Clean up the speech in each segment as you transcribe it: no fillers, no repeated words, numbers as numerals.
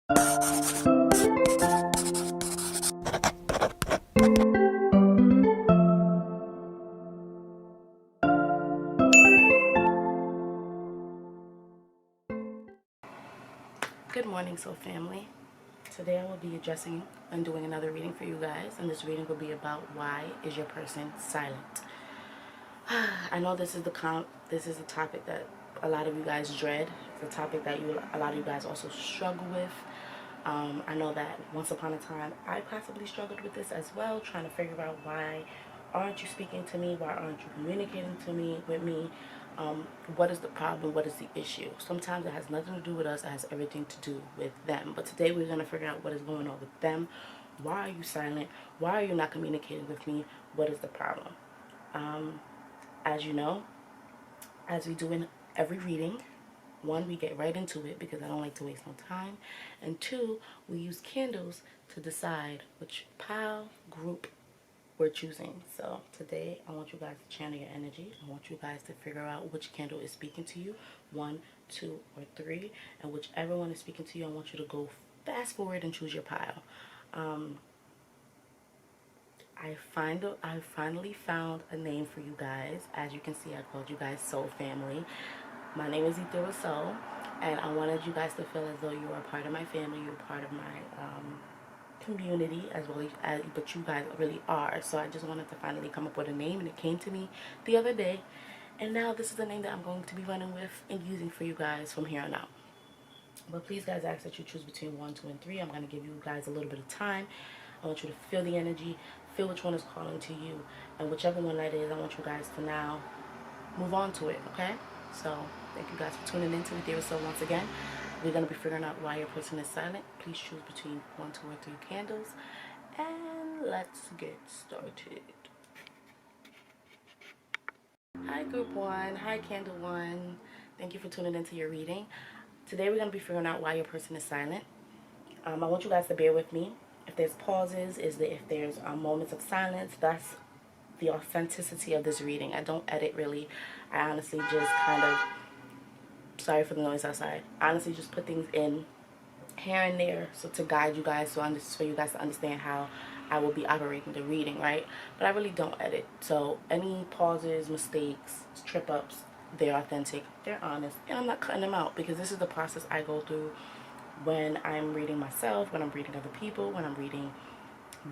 Good morning, soul family. Today I will be addressing and doing another reading for you guys, and this reading will be about why is your person silent. I know this is a topic that a lot of you guys dread. It's a topic that a lot of you guys also struggle with. I know that once upon a time I possibly struggled with this as well, trying to figure out why aren't you speaking to me, why aren't you communicating with me. What is the problem? What is the issue? Sometimes it has nothing to do with us. It has everything to do with them. But today we're going to figure out what is going on with them. Why are you silent? Why are you not communicating with me? What is the problem? As you know, as we do in every reading, one, we get right into it because I don't like to waste no time. And two, we use candles to decide which pile, group, we're choosing. So today I want you guys to channel your energy. I want you guys to figure out which candle is speaking to you, 1, 2, or 3, and whichever one is speaking to you, I want you to go fast forward and choose your pile. I finally found a name for you guys. As you can see, I called you guys Soul Family. My name is Ethereal Soul, and I wanted you guys to feel as though you are part of my family, you're part of my community as well as, but you guys really are. So I just wanted to finally come up with a name, and it came to me the other day, and now this is the name that I'm going to be running with and using for you guys from here on out. But please guys, I ask that you choose between 1, 2, and 3. I'm going to give you guys a little bit of time. I want you to feel the energy, feel which one is calling to you, and whichever one that is, I want you guys to now move on to it. Okay, so thank you guys for tuning in to Ethereal Soul once again. We're going to be figuring out why your person is silent. Please choose between 1, 2, or 3 candles. And let's get started. Hi Group 1. Hi Candle 1. Thank you for tuning into your reading. Today we're going to be figuring out why your person is silent. I want you guys to bear with me. If there's pauses, if there's moments of silence, that's the authenticity of this reading. I don't edit really. I honestly just kind of... Sorry for the noise outside. Honestly, just put things in here and there, so to guide you guys, so for you guys to understand how I will be operating the reading, right? But I really don't edit. So any pauses, mistakes, trip ups, they're authentic, they're honest, and I'm not cutting them out because this is the process I go through when I'm reading myself, when I'm reading other people, when I'm reading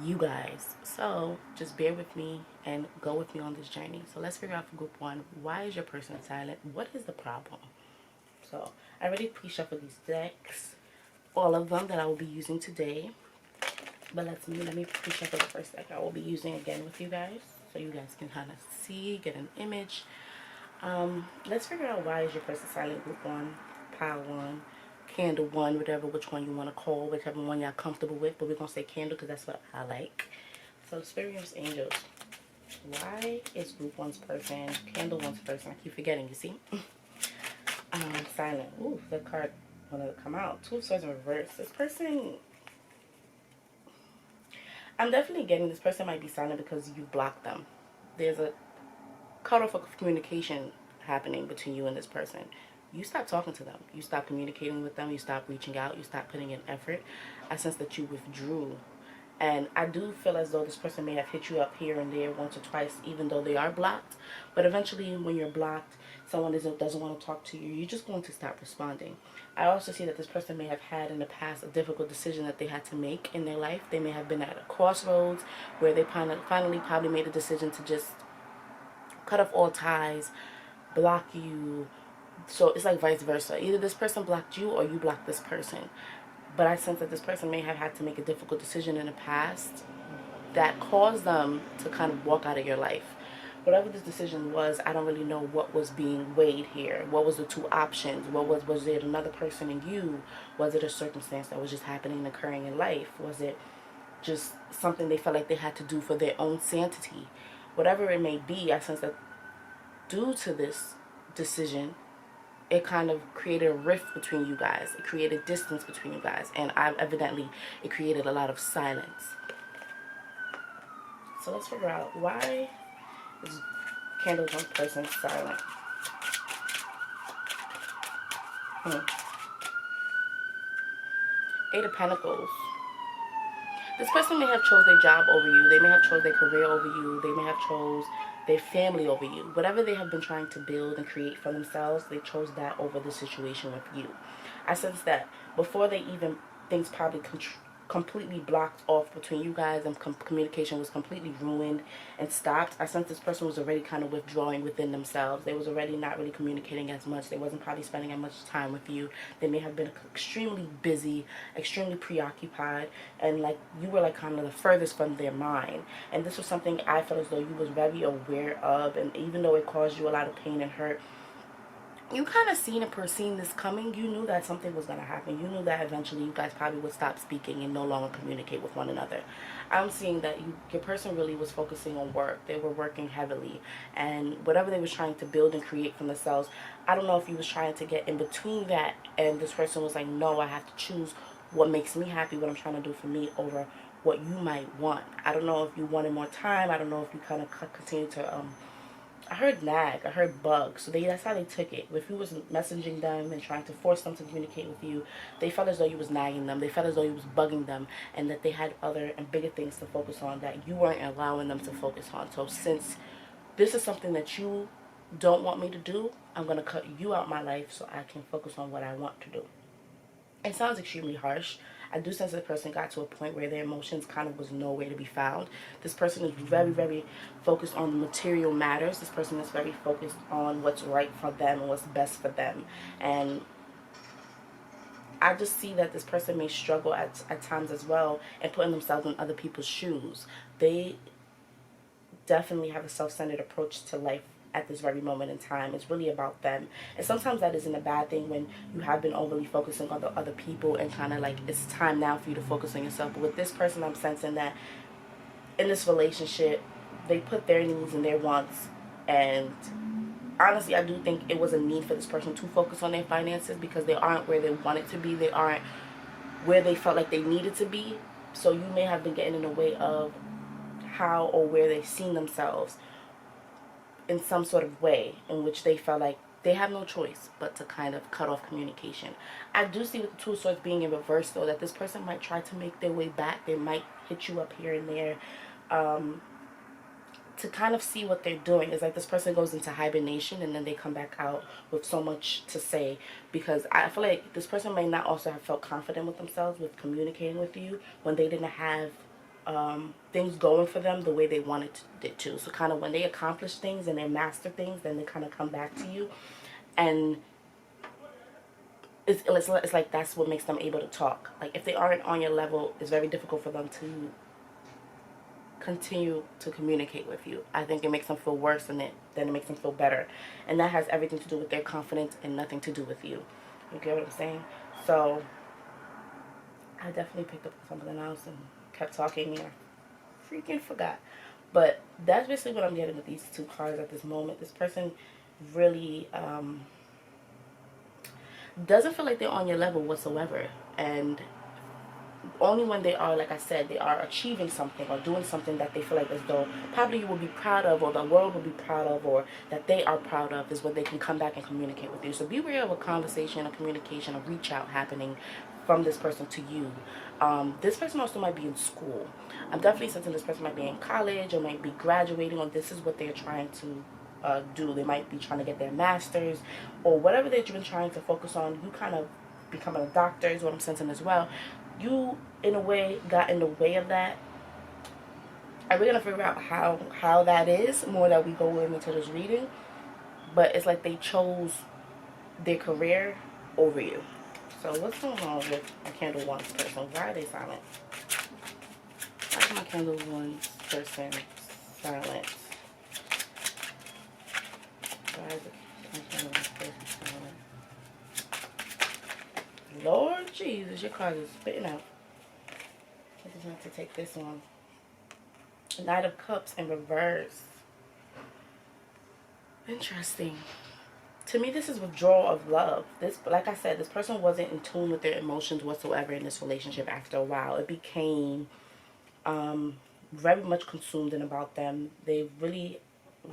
you guys. So just bear with me and go with me on this journey. So let's figure out for Group 1, why is your person silent? What is the problem? So I already pre-shuffled these decks, all of them that I will be using today. But let me pre-shuffle the first deck I will be using again with you guys, so you guys can kind of see, get an image. Let's figure out why is your person silent. Group 1, pile 1, candle 1, which one you want to call, whichever one y'all comfortable with. But we're gonna say candle because that's what I like. So Spirits, angels, why is Group 1's person, candle 1's person? I keep forgetting. You see. Silent. Ooh, the card wanted to come out. 2 of Swords in reverse. This person, I'm definitely getting this person might be silent because you blocked them. There's a cutoff of communication happening between you and this person. You stop talking to them. You stop communicating with them. You stop reaching out. You stop putting in effort. I sense that you withdrew. And I do feel as though this person may have hit you up here and there once or twice, even though they are blocked. But eventually, when you're blocked, someone doesn't want to talk to you, you're just going to stop responding. I also see that this person may have had in the past a difficult decision that they had to make in their life. They may have been at a crossroads where they finally probably made a decision to just cut off all ties, block you. So it's like vice versa. Either this person blocked you or you blocked this person. But I sense that this person may have had to make a difficult decision in the past that caused them to kind of walk out of your life. Whatever this decision was, I don't really know what was being weighed here. What was the 2 options? Was it another person in you? Was it a circumstance that was just happening and occurring in life? Was it just something they felt like they had to do for their own sanity? Whatever it may be, I sense that due to this decision, it kind of created a rift between you guys. It created distance between you guys. And evidently, it created a lot of silence. So let's figure out why is candle 1 person silent. Eight of Pentacles. This person may have chose their job over you. They may have chose their career over you. They may have chose their family over you. Whatever they have been trying to build and create for themselves, they chose that over the situation with you. I sense that before they even, things probably completely blocked off between you guys, and communication was completely ruined and stopped. I sense this person was already kind of withdrawing within themselves. They was already not really communicating as much. They wasn't probably spending as much time with you. They may have been extremely busy, extremely preoccupied, and like you were like kind of the furthest from their mind. And this was something I felt as though you was very aware of, and even though it caused you a lot of pain and hurt, you kind of seen and foreseen this coming. You knew that something was going to happen. You knew that eventually you guys probably would stop speaking and no longer communicate with one another. I'm seeing that your person really was focusing on work. They were working heavily, and whatever they was trying to build and create for themselves, I don't know if you was trying to get in between that, and this person was like, no, I have to choose what makes me happy, what I'm trying to do for me, over what you might want. I don't know if you wanted more time. I don't know if you kind of continue to I heard nag, I heard bug, so that's how they took it. If you was messaging them and trying to force them to communicate with you, they felt as though you was nagging them. They felt as though you was bugging them, and that they had other and bigger things to focus on that you weren't allowing them to focus on. So since this is something that you don't want me to do, I'm going to cut you out my life so I can focus on what I want to do. It sounds extremely harsh. I do sense that the person got to a point where their emotions kind of was nowhere to be found. This person is very, very focused on material matters. This person is very focused on what's right for them and what's best for them. And I just see that this person may struggle at times as well in putting themselves in other people's shoes. They definitely have a self-centered approach to life at this very moment in time. It's really about them. And sometimes that isn't a bad thing when you have been overly focusing on the other people and kind of like it's time now for you to focus on yourself. But with this person, I'm sensing that in this relationship, they put their needs and their wants, and honestly, I do think it was a need for this person to focus on their finances because they aren't where they wanted to be. They aren't where they felt like they needed to be. So you may have been getting in the way of how or where they've seen themselves in some sort of way in which they felt like they have no choice but to kind of cut off communication. I do see with the Two of Swords being in reverse, though, that this person might try to make their way back. They might hit you up here and there to kind of see what they're doing. It's like this person goes into hibernation and then they come back out with so much to say, because I feel like this person may not also have felt confident with themselves with communicating with you when they didn't have things going for them the way they wanted it to. So kind of when they accomplish things and they master things, then they kind of come back to you, and it's like that's what makes them able to talk. Like if they aren't on your level, it's very difficult for them to continue to communicate with you. I think it makes them feel worse than it makes them feel better, and that has everything to do with their confidence and nothing to do with you. You get what I'm saying? So I definitely picked up something else and kept talking and I freaking forgot. But that's basically what I'm getting with these two cards at this moment. This person really doesn't feel like they're on your level whatsoever, and only when they are, like I said, they are achieving something or doing something that they feel like as though probably you will be proud of, or the world will be proud of, or that they are proud of, is when they can come back and communicate with you. So be aware of a conversation, a communication, a reach out happening from this person to you. This person also might be in school. I'm definitely sensing this person might be in college or might be graduating, or this is what they're trying to do. They might be trying to get their master's or whatever they've been trying to focus on. You kind of becoming a doctor is what I'm sensing as well. You, in a way, got in the way of that. And we're going to figure out how that is more that we go into this reading. But it's like they chose their career over you. So what's going on with my Candle One's person? Why are they silent? Why is my Candle One's person silent? Why is my Candle One's person silent? Lord Jesus, your card is spitting out. I just have to take this one. Knight of Cups in reverse. Interesting. To me, this is withdrawal of love. This, like I said, this person wasn't in tune with their emotions whatsoever in this relationship after a while. It became very much consumed in about them. They really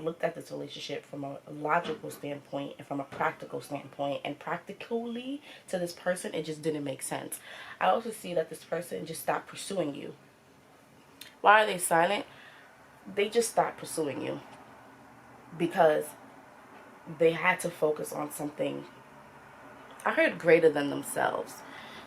looked at this relationship from a logical standpoint and from a practical standpoint, and practically to this person, it just didn't make sense. I also see that this person just stopped pursuing you. Why are they silent? They just stopped pursuing you because they had to focus on something, I heard, greater than themselves.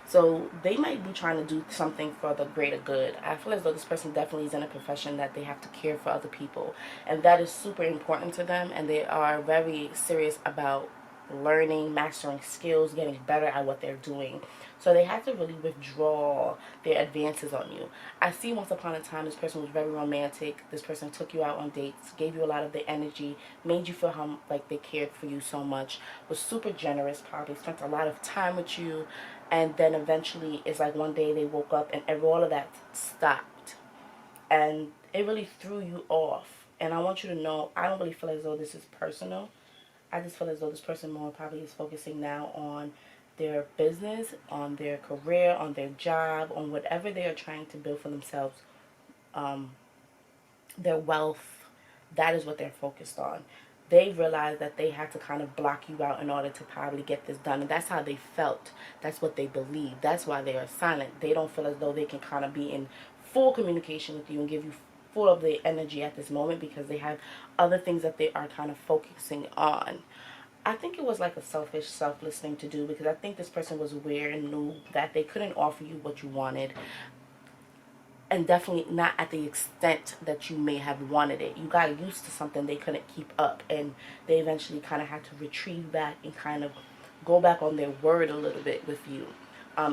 So they might be trying to do something for the greater good. I feel as though this person definitely is in a profession that they have to care for other people, and that is super important to them, and they are very serious about learning, mastering skills, getting better at what they're doing. So they had to really withdraw their advances on you. I see once upon a time this person was very romantic. This person took you out on dates, gave you a lot of their energy, made you feel how like they cared for you so much, was super generous, probably spent a lot of time with you, and then eventually it's like one day they woke up and all of that stopped, and it really threw you off. And I want you to know, I don't really feel as though this is personal. I just feel as though this person more probably is focusing now on their business, on their career, on their job, on whatever they are trying to build for themselves, their wealth. That is what they're focused on. They realized that they had to kind of block you out in order to probably get this done. And that's how they felt. That's what they believe. That's why they are silent. They don't feel as though they can kind of be in full communication with you and give you full of their energy at this moment, because they have other things that they are kind of focusing on. I think it was like a selfish, selfless thing to do, because I think this person was aware and knew that they couldn't offer you what you wanted, and definitely not at the extent that you may have wanted it. You got used to something they couldn't keep up, and they eventually kind of had to retrieve back and kind of go back on their word a little bit with you,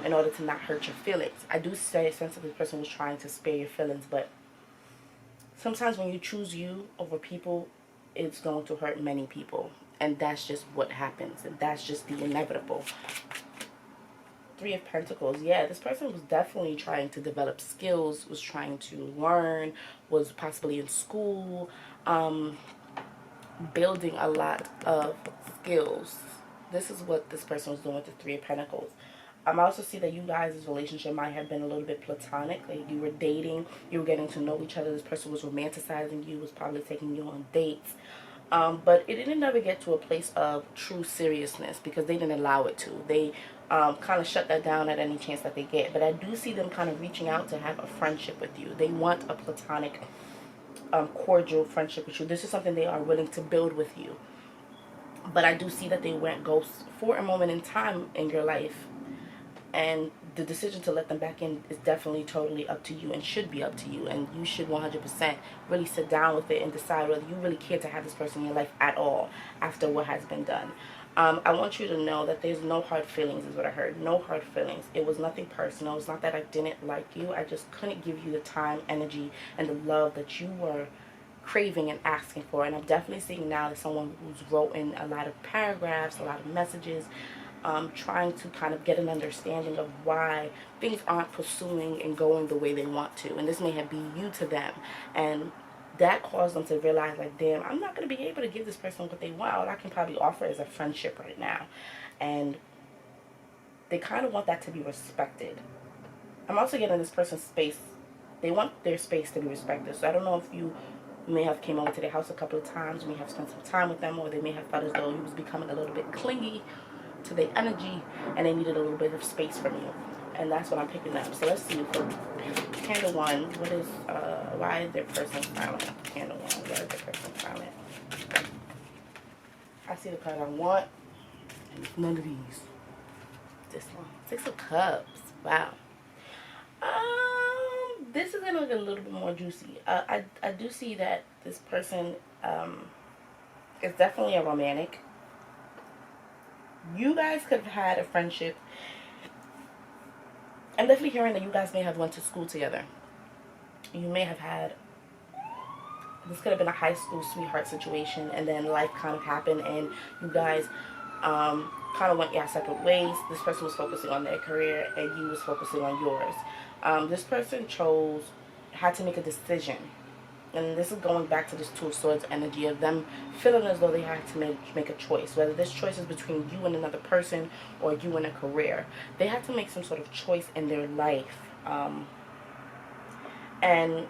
in order to not hurt your feelings. I do say a sense that this person was trying to spare your feelings, but sometimes when you choose you over people, it's going to hurt many people. And that's just what happens. And that's just the inevitable. Three of Pentacles. Yeah, this person was definitely trying to develop skills, was trying to learn, was possibly in school, building a lot of skills. This is what this person was doing with the Three of Pentacles. I also see that you guys' relationship might have been a little bit platonic. Like you were dating, you were getting to know each other. This person was romanticizing you, was probably taking you on dates. But it didn't ever get to a place of true seriousness because they didn't allow it to. They kind of shut that down at any chance that they get. But I do see them kind of reaching out to have a friendship with you. They want a platonic, cordial friendship with you. This is something they are willing to build with you. But I do see that they went ghost for a moment in time in your life. And the decision to let them back in is definitely totally up to you and should be up to you. And you should 100% really sit down with it and decide whether you really care to have this person in your life at all after what has been done. I want you to know that there's no hard feelings is what I heard. No hard feelings. It was nothing personal. It's not that I didn't like you. I just couldn't give you the time, energy, and the love that you were craving and asking for. And I'm definitely seeing now that someone who's wrote in a lot of paragraphs, a lot of messages, trying to kind of get an understanding of why things aren't pursuing and going the way they want to. And this may have been you to them. And that caused them to realize, like, damn, I'm not going to be able to give this person what they want. All I can probably offer is a friendship right now. And they kind of want that to be respected. I'm also getting this person's space. They want their space to be respected. So I don't know if you may have came over to their house a couple of times, may have spent some time with them, or they may have felt as though you was becoming a little bit clingy to their energy and they needed a little bit of space from you. And that's what I'm picking up. So let's see, for candle one, what is why is their person silent? Candle one, why is their person silent? I see the card I want, and it's none of these. This one, Six of Cups. Wow. This is gonna get a little bit more juicy. I do see that this person is definitely a romantic. You guys could have had a friendship. I'm definitely hearing that you guys may have went to school together. You may have had, this could have been a high school sweetheart situation, and then life kind of happened and you guys kind of went your separate ways. This person was focusing on their career and you was focusing on yours. This person had to make a decision. And this is going back to this Two of Swords energy of them feeling as though they had to make a choice. Whether this choice is between you and another person or you and a career. They had to make some sort of choice in their life. And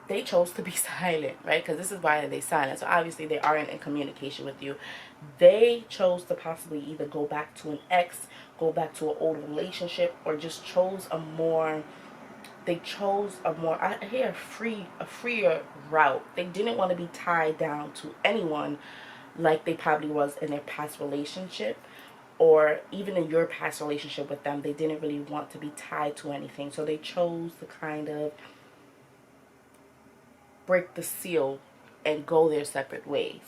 they chose to be silent, right? Because this is why they silent. So obviously they aren't in communication with you. They chose to possibly either go back to an ex, go back to an old relationship, or just chose a more, they chose a more, I hear a freer route. They didn't want to be tied down to anyone like they probably was in their past relationship, or even in your past relationship with them. They didn't really want to be tied to anything, so they chose to kind of break the seal and go their separate ways.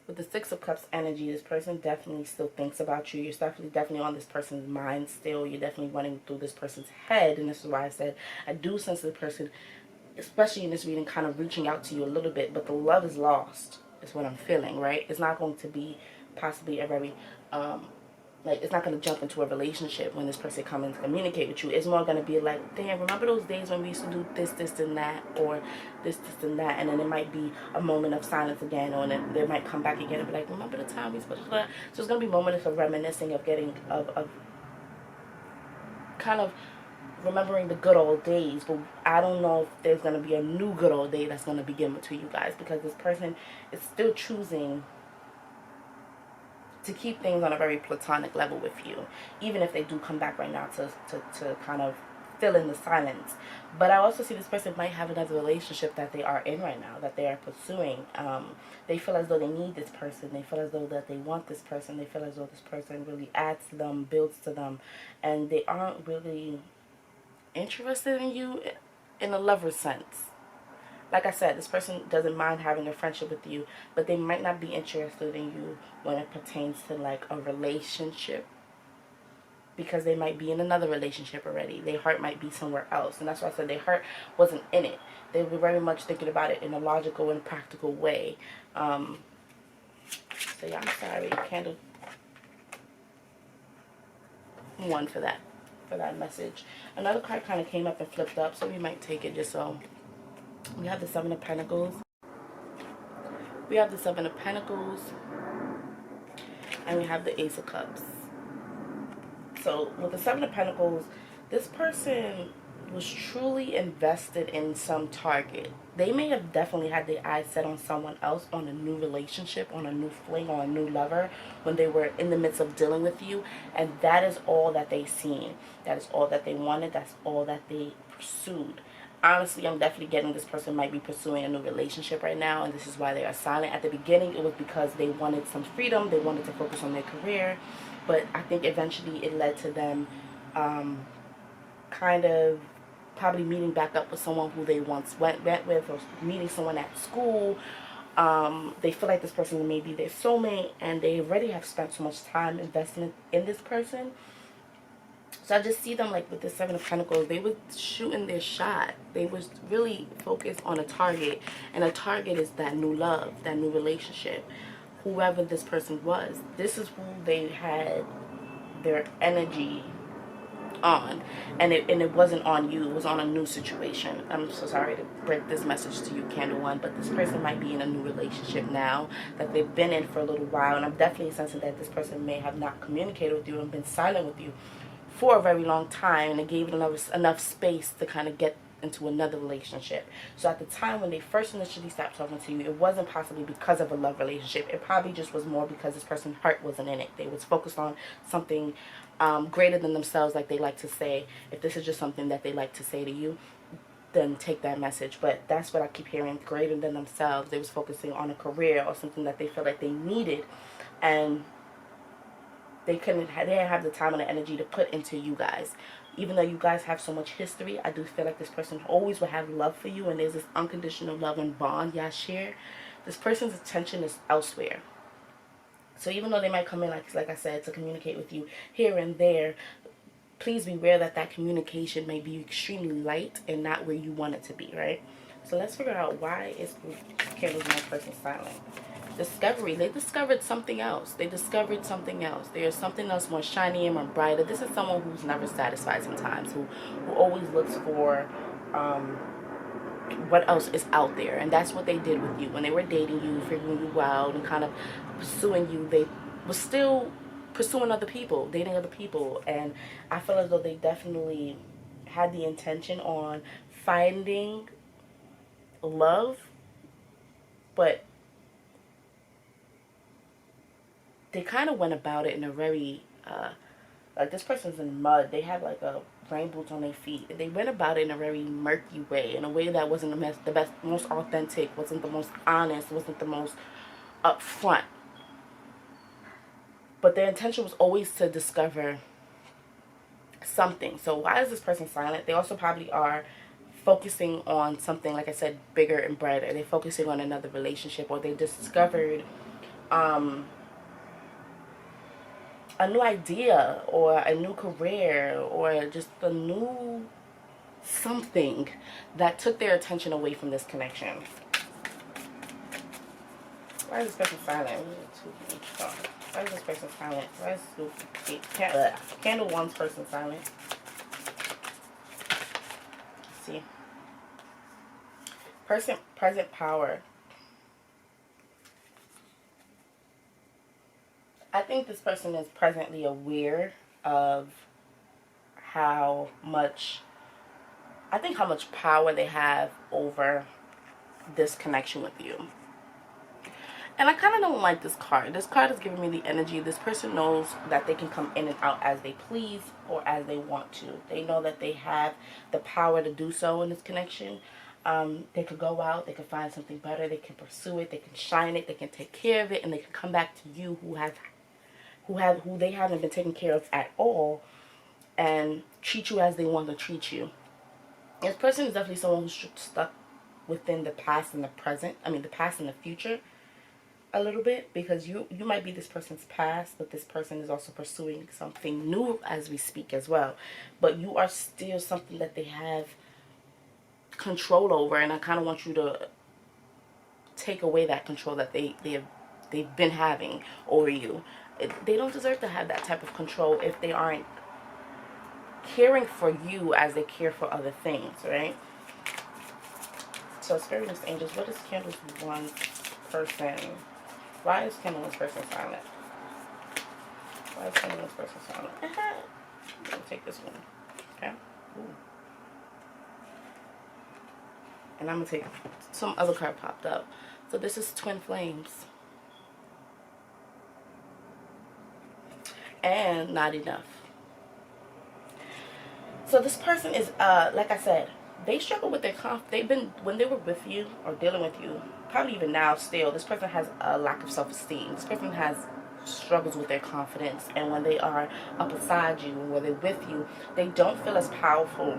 With the Six of Cups energy, this person definitely still thinks about you. You're definitely on this person's mind still. You're definitely running through this person's head. And this is why I said I do sense the person, especially in this reading, kind of reaching out to you a little bit. But the love is lost, is what I'm feeling, right? It's not going to be possibly a very, like, it's not going to jump into a relationship when this person comes and communicate with you. It's more going to be like, damn, remember those days when we used to do this, this, and that, or this, and that, and then it might be a moment of silence again, or then they might come back again and be like, remember the time we supposed to do that? So it's going to be moments of reminiscing, of getting, of kind of remembering the good old days. But I don't know if there's going to be a new good old day that's going to begin between you guys, because this person is still choosing to keep things on a very platonic level with you, even if they do come back right now to kind of fill in the silence. But I also see this person might have another relationship that they are in right now, that they are pursuing. They feel as though they need this person. They feel as though that they want this person. They feel as though this person really adds to them, builds to them, and they aren't really interested in you in a lover sense. Like I said, this person doesn't mind having a friendship with you, but they might not be interested in you when it pertains to like a relationship, because they might be in another relationship already. Their heart might be somewhere else, and that's why I said their heart wasn't in it. They were very much thinking about it in a logical and practical way. So yeah, I'm sorry, candle one for that message. Another card kind of came up and flipped up, so we might take it just so. We have the Seven of Pentacles. We have the Seven of Pentacles. And we have the Ace of Cups. So with the Seven of Pentacles, this person was truly invested in some target. They may have definitely had their eyes set on someone else, on a new relationship, on a new fling, or a new lover when they were in the midst of dealing with you. And that is all that they seen. That is all that they wanted. That's all that they pursued. Honestly, I'm definitely getting this person might be pursuing a new relationship right now, and this is why they are silent. At the beginning, it was because they wanted some freedom. They wanted to focus on their career, but I think eventually it led to them kind of probably meeting back up with someone who they once went with, or meeting someone at school. They feel like this person may be their soulmate, and they already have spent so much time investing in this person. So I just see them like with the Seven of Pentacles, they were shooting their shot. They was really focused on a target. And a target is that new love, that new relationship. Whoever this person was, this is who they had their energy on. And it wasn't on you. It was on a new situation. I'm so sorry to break this message to you, Candle One, but this person might be in a new relationship now that they've been in for a little while. And I'm definitely sensing that this person may have not communicated with you and been silent with you for a very long time, and it gave it enough space to kind of get into another relationship. So at the time when they first initially stopped talking to you, it wasn't possibly because of a love relationship. It probably just was more because this person's heart wasn't in it. They was focused on something greater than themselves, like they like to say. If this is just something that they like to say to you, then take that message. But that's what I keep hearing, greater than themselves. They was focusing on a career or something that they felt like they needed, and they didn't have the time and the energy to put into you guys. Even though you guys have so much history, I do feel like this person always will have love for you, and there's this unconditional love and bond y'all share. This person's attention is elsewhere. So even though they might come in, like I said, to communicate with you here and there, please beware that that communication may be extremely light and not where you want it to be, right? So let's figure out, why is Candles in one person silent? Discovery. They discovered something else. They discovered something else. There's something else more shiny and more brighter. This is someone who's never satisfied sometimes, who always looks for what else is out there. And that's what they did with you. When they were dating you, figuring you out, and kind of pursuing you, they were still pursuing other people, dating other people. And I feel as though they definitely had the intention on finding love, but they kind of went about it in a very, like this person's in mud. They have like a rain boots on their feet. They went about it in a very murky way, in a way that wasn't the best, most authentic, wasn't the most honest, wasn't the most upfront. But their intention was always to discover something. So why is this person silent? They also probably are focusing on something, like I said, bigger and brighter. They're focusing on another relationship, or they discovered a new idea, or a new career, or just a new something that took their attention away from this connection. Why is this person silent? Why is this person silent? Why is candle one's person silent? Let's see. Present power. I think this person is presently aware of how much power they have over this connection with you. And I kind of don't like this card. This card is giving me the energy. This person knows that they can come in and out as they please, or as they want to. They know that they have the power to do so in this connection. They could go out, they could find something better, they can pursue it, they can shine it, they can take care of it, and they can come back to you who they haven't been taken care of at all, and treat you as they want to treat you. This person is definitely someone who's stuck within the past and the present. I mean, the past and the future a little bit, because you might be this person's past, but this person is also pursuing something new as we speak as well. But you are still something that they have control over, and I kind of want you to take away that control that they've been having over you. They don't deserve to have that type of control if they aren't caring for you as they care for other things, right? So Spirit Angels, what is Candle One's person? Why is Candle One's person silent? Why is Candle One's person silent? I'm going to take this one. Okay? Ooh. And I'm going to take some other card popped up. So this is Twin Flames. And not enough. So this person is, like I said, they struggle with their when they were with you or dealing with you, probably even now still, this person has a lack of self-esteem. This person has struggles with their confidence. And when they are up beside you, when they're with you, they don't feel as powerful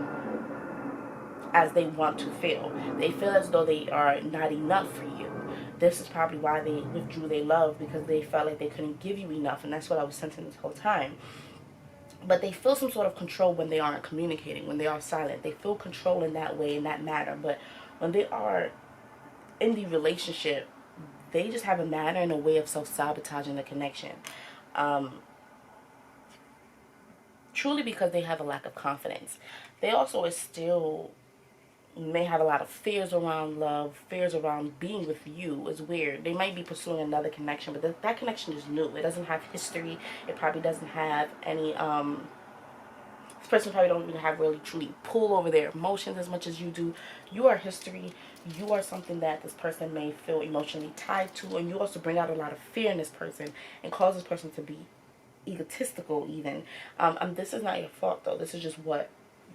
as they want to feel. They feel as though they are not enough for you. This is probably why they withdrew their love, because they felt like they couldn't give you enough. And that's what I was sensing this whole time. But they feel some sort of control when they aren't communicating, when they are silent. They feel control in that way, in that matter. But when they are in the relationship, they just have a manner and a way of self-sabotaging the connection. Truly because they have a lack of confidence. They also are still may have a lot of fears around love, fears around being with you. Is weird. They might be pursuing another connection, but that connection is new. It doesn't have history. It probably doesn't have any, this person probably don't even have really truly pull over their emotions as much as you do. You are history. You are something that this person may feel emotionally tied to, and you also bring out a lot of fear in this person and cause this person to be egotistical even. This is not your fault though. This is just what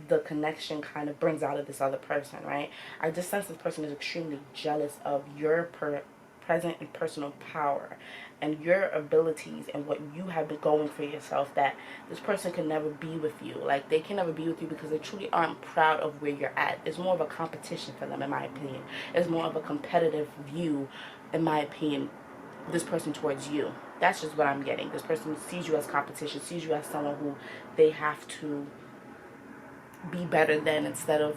the connection kind of brings out of this other person, right? I just sense this person is extremely jealous of your present and personal power and your abilities and what you have been going for yourself, that this person can never be with you. Like, they can never be with you because they truly aren't proud of where you're at. It's more of a competition for them, in my opinion. It's more of a competitive view, in my opinion, this person towards you. That's just what I'm getting. This person sees you as competition, sees you as someone who they have to be better than, instead of,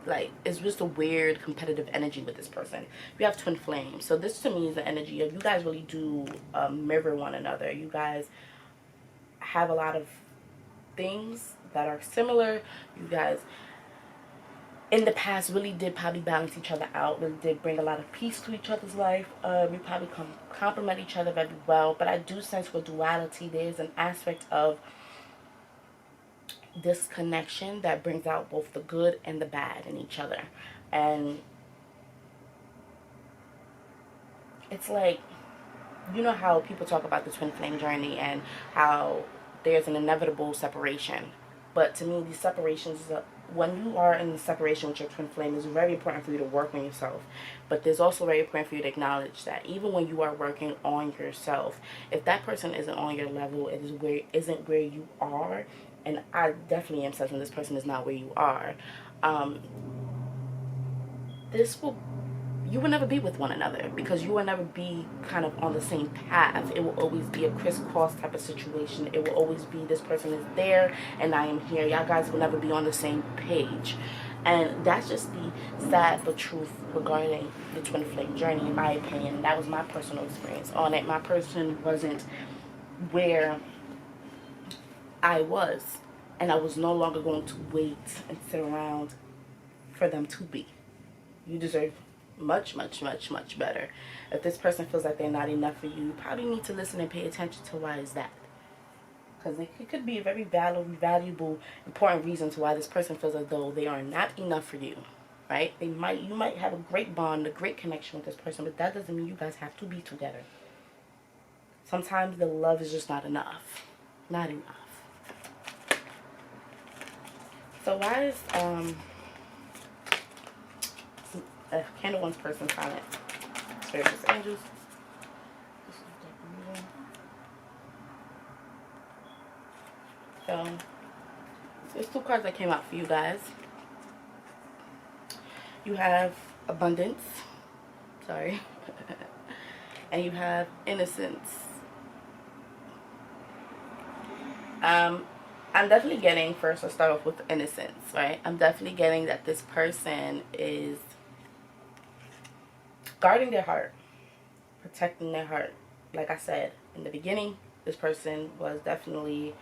like, it's just a weird competitive energy with this person. We have Twin Flames. So this to me is the energy of you guys really do mirror one another. You guys have a lot of things that are similar. You guys in the past really did probably balance each other out, really did bring a lot of peace to each other's life. You probably complement each other very well. But I do sense with duality there's an aspect of this connection that brings out both the good and the bad in each other. And it's like, you know how people talk about the twin flame journey and how there's an inevitable separation. But to me, these separations, when you are in the separation with your twin flame, it's very important for you to work on yourself. But there's also very important for you to acknowledge that even when you are working on yourself, if that person isn't on your level, isn't where you are, and I definitely am sensing this person is not where you are, you will never be with one another, because you will never be kind of on the same path. It will always be a crisscross type of situation. It will always be, this person is there and I am here. Y'all guys will never be on the same page. And that's just the sad but truth regarding the twin flame journey, in my opinion. That was my personal experience on it. My person wasn't where I was, and I was no longer going to wait and sit around for them to be. You deserve much, much, much, much better. If this person feels like they're not enough for you, you probably need to listen and pay attention to why is that. Because it could be a very valuable, important reason to why this person feels as though they are not enough for you, right? You might have a great bond, a great connection with this person, but that doesn't mean you guys have to be together. Sometimes the love is just not enough. Not enough. So why is Candle One's person silent? Spirits, angels. So there's two cards that came out for you guys. You have abundance, sorry, and you have innocence. I'm definitely getting, first let's start off with innocence, right? I'm definitely getting that this person is guarding their heart, protecting their heart. Like I said in the beginning, this person was definitely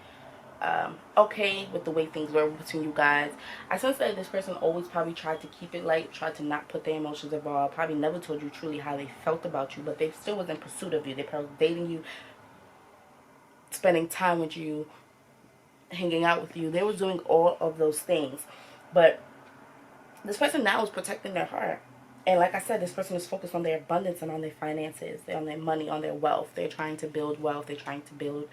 okay with the way things were between you guys. I sense that this person always probably tried to keep it light, tried to not put their emotions involved, probably never told you truly how they felt about you, but they still was in pursuit of you. They probably dating you, spending time with you, hanging out with you. They were doing all of those things, but this person now is protecting their heart. And like I said, this person is focused on their abundance and on their finances, on their money, on their wealth. They're trying to build wealth. They're trying to build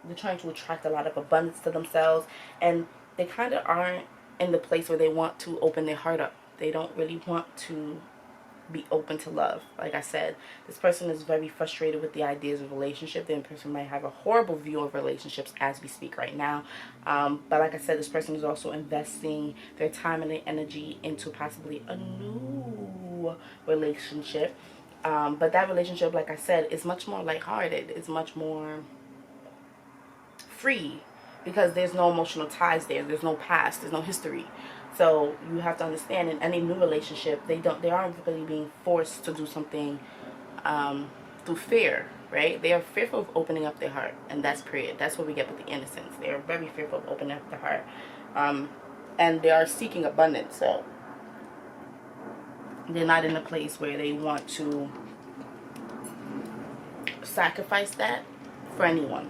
they're trying to attract a lot of abundance to themselves, and they kind of aren't in the place where they want to open their heart up. They don't really want to be open to love. Like I said, this person is very frustrated with the ideas of relationship. The person might have a horrible view of relationships as we speak right now. But like I said, this person is also investing their time and their energy into possibly a new relationship. But that relationship, like I said, is much more lighthearted. It's much more free, because there's no emotional ties there. There's no past. There's no history. So you have to understand, in any new relationship, they aren't really being forced to do something through fear, right? They are fearful of opening up their heart, and that's period. That's what we get with the innocence. They are very fearful of opening up their heart, and they are seeking abundance. So they're not in a place where they want to sacrifice that for anyone.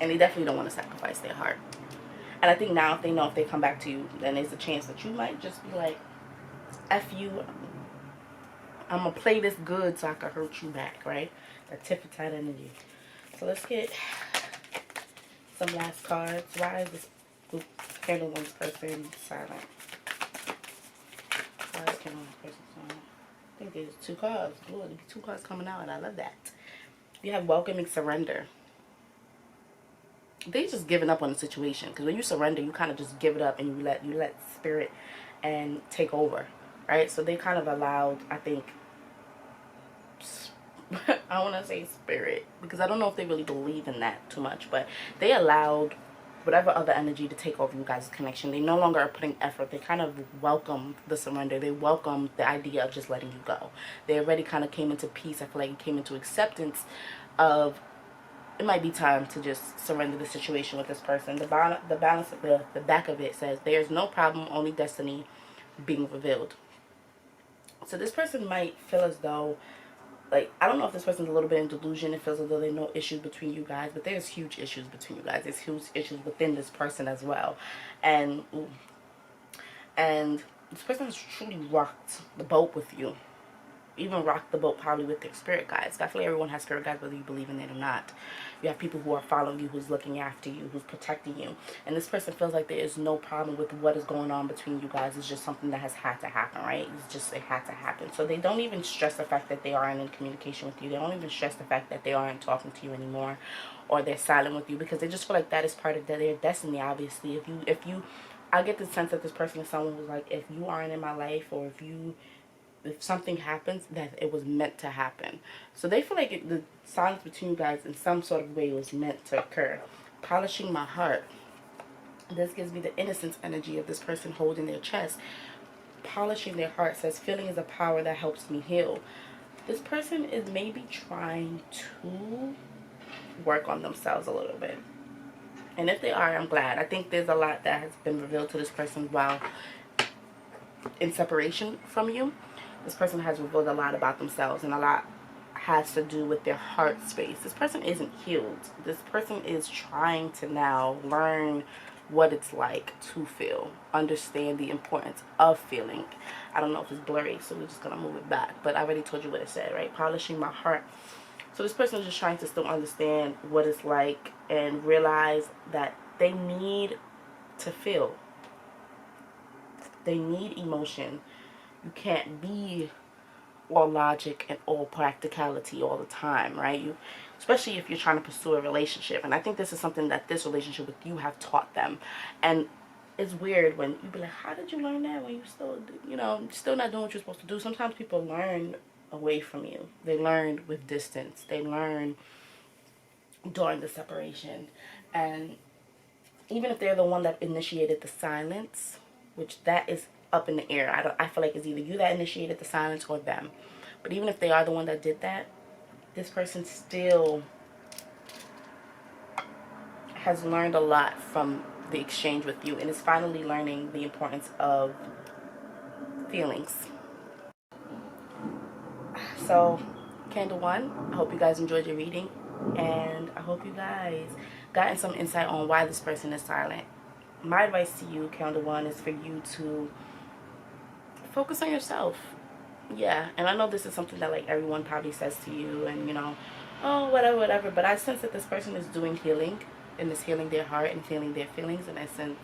And they definitely don't want to sacrifice their heart. And I think now, if they know if they come back to you, then there's a chance that you might just be like, F you, I'm going to play this good so I can hurt you back, right? That tit-for-tat energy. So let's get some last cards. Why is this Candle One's person silent? Why is Candle One's person silent? I think there's two cards. Ooh, there'll be two cards coming out, and I love that. You have welcoming surrender. They just giving up on the situation, because when you surrender, you kind of just give it up and you let spirit and take over, right? So they kind of allowed, I think, I want to say spirit, because I don't know if they really believe in that too much, but they allowed whatever other energy to take over you guys' connection. They no longer are putting effort. They kind of welcome the surrender. They welcome the idea of just letting you go. They already kind of came into peace. I feel like it came into acceptance of, it might be time to just surrender the situation with this person. The balance of the back of it says, there's no problem, only destiny being revealed. So this person might feel as though like, I don't know if this person's a little bit in delusion. It feels as though there's no issues between you guys, but there's huge issues between you guys. There's huge issues within this person as well. And this person has truly rocked the boat with you. Even rocked the boat probably with their spirit guides. I feel like everyone has spirit guides, whether you believe in it or not. You have people who are following you, who's looking after you, who's protecting you. And this person feels like there is no problem with what is going on between you guys. It's just something that has had to happen, right? It had to happen. So they don't even stress the fact that they aren't in communication with you. They don't even stress the fact that they aren't talking to you anymore, or they're silent with you, because they just feel like that is part of their destiny. Obviously, if you I get the sense that this person is someone who's like, if you aren't in my life, or if something happens, that it was meant to happen. So they feel like the silence between you guys in some sort of way was meant to occur. Polishing my heart. This gives me the innocence energy of this person holding their chest. Polishing their heart says, feeling is a power that helps me heal. This person is maybe trying to work on themselves a little bit. And if they are, I'm glad. I think there's a lot that has been revealed to this person while in separation from you. This person has revealed a lot about themselves, and a lot has to do with their heart space. This person isn't healed. This person is trying to now learn what it's like to feel, understand the importance of feeling. I don't know if it's blurry, so we're just gonna move it back, but I already told you what it said, right? Polishing my heart. So this person is just trying to still understand what it's like and realize that they need to feel. They need emotion. You can't be all logic and all practicality all the time, right? Especially if you're trying to pursue a relationship. And I think this is something that this relationship with you have taught them. And it's weird when you be like, how did you learn that when you still, still not doing what you're supposed to do? Sometimes people learn away from you. They learn with distance. They learn during the separation. And even if they're the one that initiated the silence, which that is up in the air. I feel like it's either you that initiated the silence or them. But even if they are the one that did that, this person still has learned a lot from the exchange with you, and is finally learning the importance of feelings. So, Candle 1, I hope you guys enjoyed your reading, and I hope you guys gotten some insight on why this person is silent. My advice to you, Candle 1, is for you to focus on yourself. Yeah, and I know this is something that like everyone probably says to you, and oh, whatever, but I sense that this person is doing healing, and is healing their heart and healing their feelings, and I sense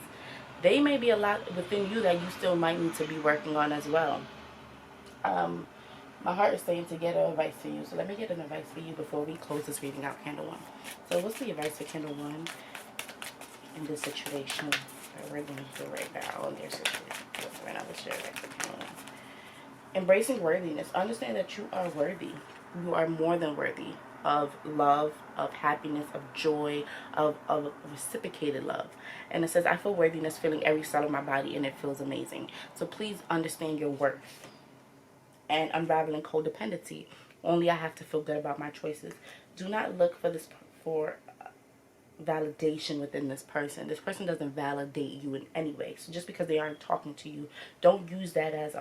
they may be a lot within you that you still might need to be working on as well. My heart is saying to get an advice for you, so let me get an advice for you before we close this reading out, Candle 1. So what's the advice for Candle 1 in this situation that we're going through right now, in their situation? Right now, let's share it for Candle 1. Embracing worthiness. Understand that you are worthy. You are more than worthy of love, of happiness, of joy, of reciprocated love. And it says, I feel worthiness filling every cell of my body, and it feels amazing. So please understand your worth. And unraveling codependency. Only I have to feel good about my choices. Do not look for validation within this person. This person doesn't validate you in any way. So just because they aren't talking to you, don't use that as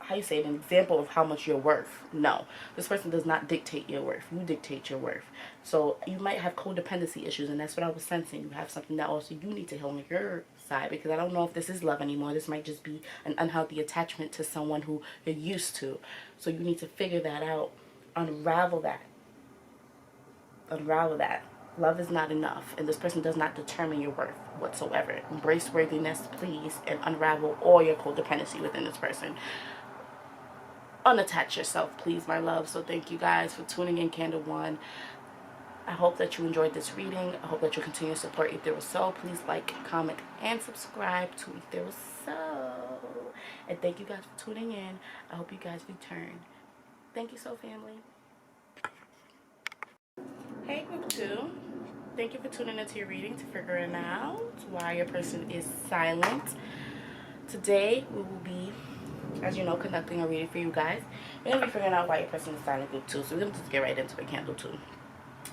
how you say it, an example of how much you're worth. No, this person does not dictate your worth. You dictate your worth. So you might have codependency issues, and that's what I was sensing. You have something that also you need to heal on your side, because I don't know if this is love anymore. This might just be an unhealthy attachment to someone who you're used to. So you need to figure that out, unravel that. Unravel that. Love is not enough, and this person does not determine your worth whatsoever. Embrace worthiness, please, and unravel all your codependency within this person. Unattach yourself, please, my love. So thank you guys for tuning in, Candle 1. I hope that you enjoyed this reading. I hope that you continue to support Ethereal Soul. Please like, comment, and subscribe to Ethereal Soul. And thank you guys for tuning in. I hope you guys return. Thank you, Soul family. Hey, Group 2. Thank you for tuning into your reading to figuring out why your person is silent. Today, we will be, as you know, conducting a reading for you guys. We're going to be figuring out why your person is silent, Group 2. So we're going to just get right into it, Candle 2.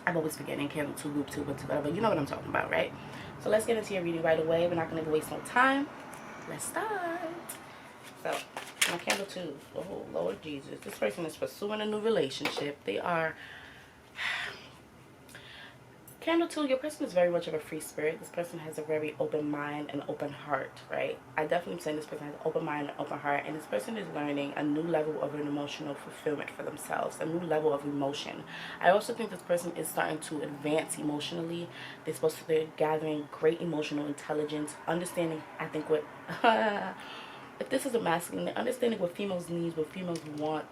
I'm always forgetting Candle 2, Group 2, whatever. You know what I'm talking about, right? So let's get into your reading right away. We're not going to waste no time. Let's start. So My candle 2. Oh, Lord Jesus. This person is pursuing a new relationship. They are... Candle 2, your person is very much of a free spirit. This person has a very open mind and open heart, right? I definitely am saying this person has an open mind and open heart, and this person is learning a new level of an emotional fulfillment for themselves, a new level of emotion. I also think this person is starting to advance emotionally. They're gathering great emotional intelligence, understanding, I think, what... if this is a masculine, they're understanding what females need, what females want.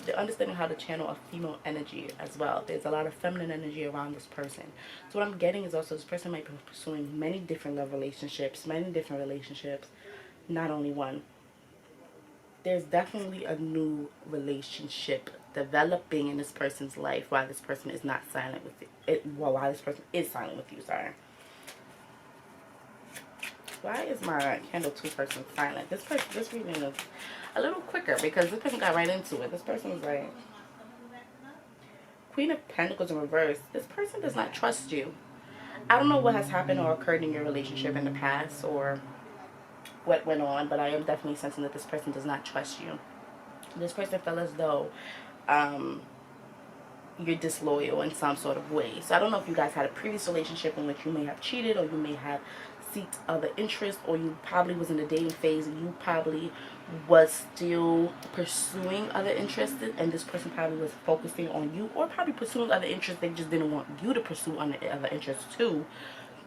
They're understanding how to channel a female energy as well. There's a lot of feminine energy around this person. So what I'm getting is also this person might be pursuing many different relationships, not only one. There's definitely a new relationship developing in this person's life while this person is not silent with it. While this person is silent with you, sorry. Why is my candle 2 person silent? This reading is a little quicker because this person got right into it. This person was like, Queen of Pentacles in reverse. This person does not trust you. I don't know what has happened or occurred in your relationship in the past or what went on, but I am definitely sensing that this person does not trust you. This person felt as though you're disloyal in some sort of way. So I don't know if you guys had a previous relationship in which you may have cheated, or you may have seeked other interest, or you probably was in the dating phase and you probably was still pursuing other interests, and this person probably was focusing on you, or probably pursuing other interests. They just didn't want you to pursue other interests too.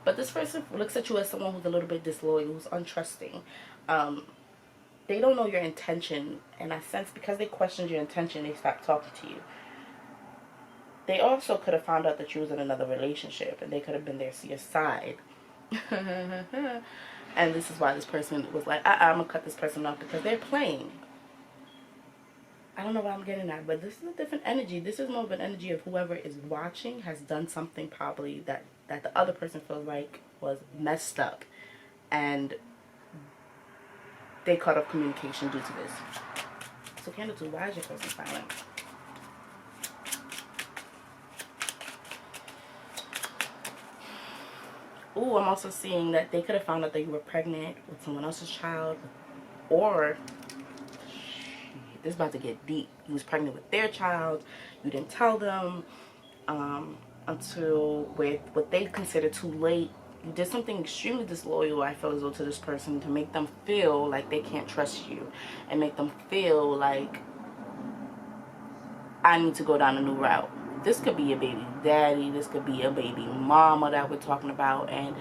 But this person looks at you as someone who's a little bit disloyal, who's untrusting. They don't know your intention, and I sense because they questioned your intention, they stopped talking to you. They also could have found out that you was in another relationship, and they could have been there to your side. And this is why this person was like, I'm going to cut this person off because they're playing. I don't know what I'm getting at, but this is a different energy. This is more of an energy of whoever is watching has done something probably that the other person feels like was messed up. And they cut off communication due to this. So candle 2, why is your person silent? Ooh, I'm also seeing that they could have found out that you were pregnant with someone else's child, or this is about to get deep. You was pregnant with their child. You didn't tell them until with what they consider too late. You did something extremely disloyal, I feel as though, to this person to make them feel like they can't trust you, and make them feel like I need to go down a new route. This could be a baby daddy, this could be a baby mama that we're talking about, and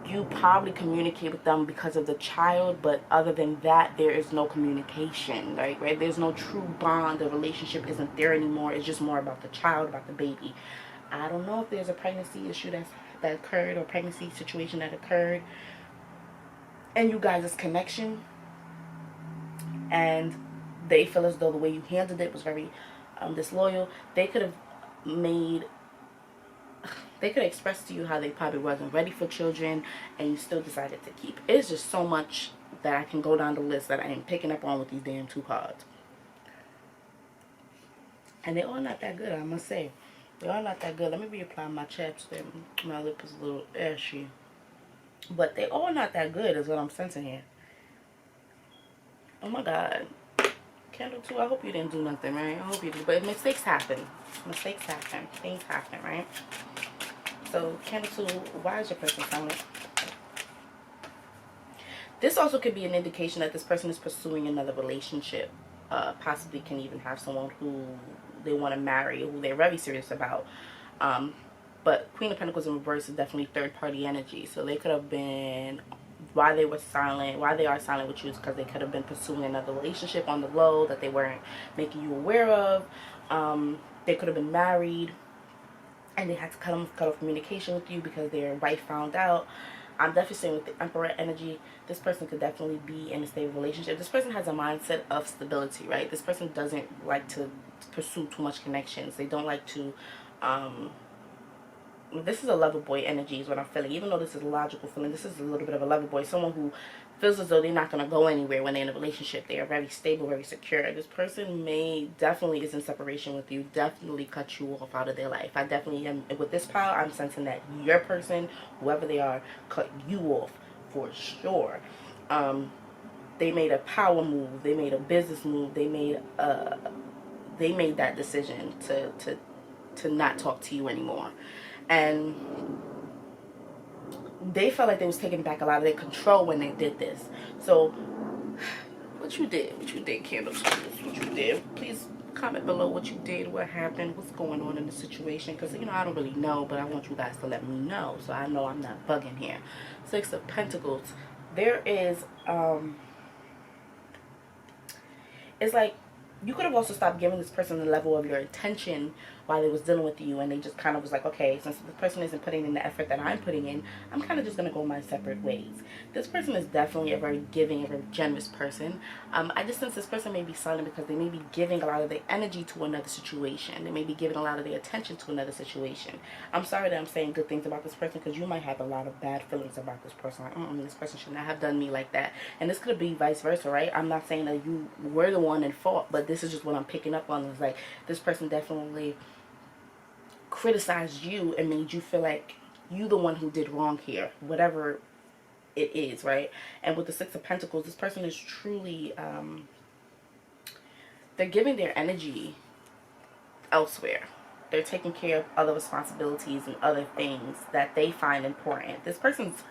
you probably communicate with them because of the child, but other than that, there is no communication, right? There's no true bond. The relationship isn't there anymore. It's just more about the child, about the baby. I don't know if there's a pregnancy issue that occurred, or pregnancy situation that occurred, and you guys' connection, and they feel as though the way you handled it was very disloyal. They could have expressed to you how they probably wasn't ready for children, and you still decided to keep. It's just so much that I can go down the list that I am picking up on with these damn 2 cards. And they're all not that good, I must say. They're all not that good. Let me reapply my chapstick. My lip is a little ashy. But they're all not that good is what I'm sensing here. Oh my God. Candle 2, I hope you didn't do nothing, right? I hope you did. But mistakes happen. Mistakes happen. Things happen, right? So, candle 2, why is your person silent? This also could be an indication that this person is pursuing another relationship. Possibly can even have someone who they want to marry, who they're very serious about. But Queen of Pentacles in reverse is definitely third-party energy. So they could have been, why they are silent with you is because they could have been pursuing another relationship on the low that they weren't making you aware of. They could have been married, and they had to cut off communication with you because their wife found out. I'm definitely saying with the Emperor energy, this person could definitely be in a stable relationship. This person has a mindset of stability, right? This person doesn't like to pursue too much connections. They don't like to, this is a lover boy energy is what I'm feeling. Even though this is a logical feeling, this is a little bit of a lover boy. Someone who feels as though they're not going to go anywhere when they're in a relationship. They are very stable, very secure. This person definitely is in separation with you, definitely cut you off out of their life. I definitely am, with this pile, I'm sensing that your person, whoever they are, cut you off for sure. they made a power move, they made a business move, they made that decision to not talk to you anymore. And they felt like they was taking back a lot of their control when they did this. So what you did, candlesticks, what you did, please comment below what you did, what happened, what's going on in the situation, because you know I don't really know, but I want you guys to let me know so I know I'm not bugging here. Six of Pentacles. There is it's like you could have also stopped giving this person the level of your attention while they was dealing with you, and they just kind of was like, okay, since this person isn't putting in the effort that I'm putting in, I'm kind of just going to go my separate ways. This person is definitely a very giving, a very generous person. I just sense this person may be silent because they may be giving a lot of their energy to another situation. They may be giving a lot of their attention to another situation. I'm sorry that I'm saying good things about this person, because you might have a lot of bad feelings about this person. Like, this person should not have done me like that. And this could be vice versa, right? I'm not saying that you were the one in fault, but this is just what I'm picking up on. Is like this person definitely criticized you and made you feel like you the one who did wrong here, whatever it is, right? And with the Six of Pentacles, this person is truly they're giving their energy elsewhere. They're taking care of other responsibilities and other things that they find important. This person's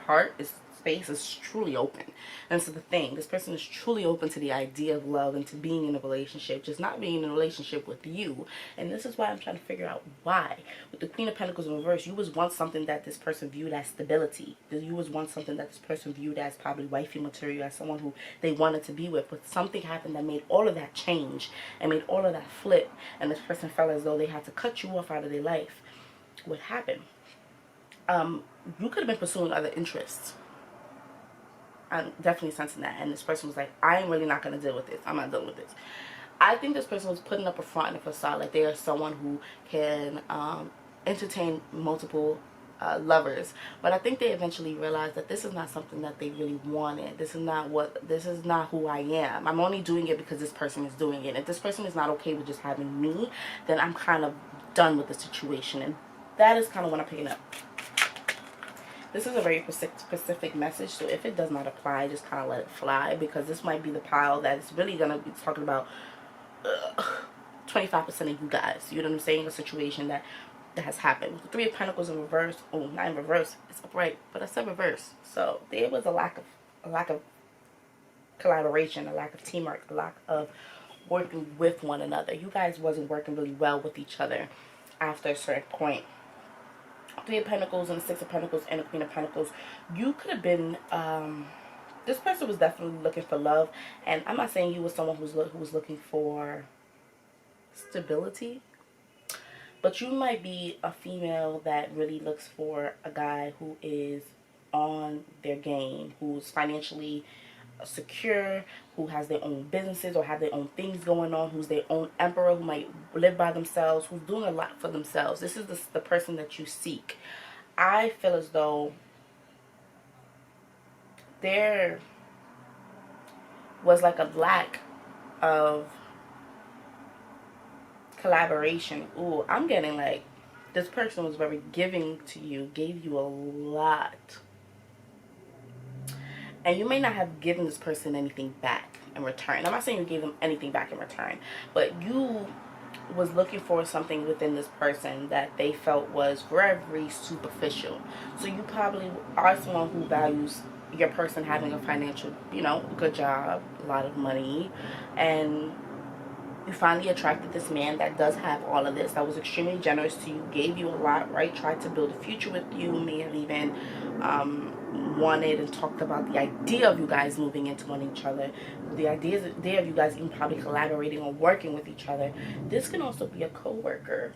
space is truly open. And so the thing, this person is truly open to the idea of love and to being in a relationship, just not being in a relationship with you. And this is why I'm trying to figure out why. With the Queen of Pentacles in reverse, you was once something that this person viewed as stability. You was once something that this person viewed as probably wifey material, as someone who they wanted to be with. But something happened that made all of that change and made all of that flip. And this person felt as though they had to cut you off out of their life. What happened? You could have been pursuing other interests. I'm definitely sensing that. And this person was like, I am really not going to deal with this. I'm not dealing with this. I think this person was putting up a front and a facade like they are someone who can entertain multiple lovers. But I think they eventually realized that this is not something that they really wanted. This is not who I am. I'm only doing it because this person is doing it. If this person is not okay with just having me, then I'm kind of done with the situation. And that is kind of what I'm picking up. This is a very specific message, so if it does not apply, just kind of let it fly, because this might be the pile that's really going to be talking about 25% of you guys. You know what I'm saying? A situation that has happened. With the Three of Pentacles in reverse, oh, not in reverse, it's upright, but I said reverse. So there was a lack of collaboration, a lack of teamwork, a lack of working with one another. You guys wasn't working really well with each other after a certain point. Three of Pentacles and the Six of Pentacles and the Queen of Pentacles. You could have been this person was definitely looking for love, and I'm not saying you were someone who was looking for stability, but you might be a female that really looks for a guy who is on their game, who's financially secure, who has their own businesses or have their own things going on, who's their own emperor, who might live by themselves, who's doing a lot for themselves. This is the person that you seek. I feel as though there was like a lack of collaboration. Ooh, I'm getting like this person was very giving to you, gave you a lot. And you may not have given this person anything back in return. I'm not saying you gave them anything back in return, but you was looking for something within this person that they felt was very superficial. So you probably are someone who values your person having a financial, good job, a lot of money, and you finally attracted this man that does have all of this, that was extremely generous to you, gave you a lot, right? Tried to build a future with you, may have even wanted and talked about the idea of you guys moving into one each other, the idea of you guys even probably collaborating or working with each other. This can also be a co-worker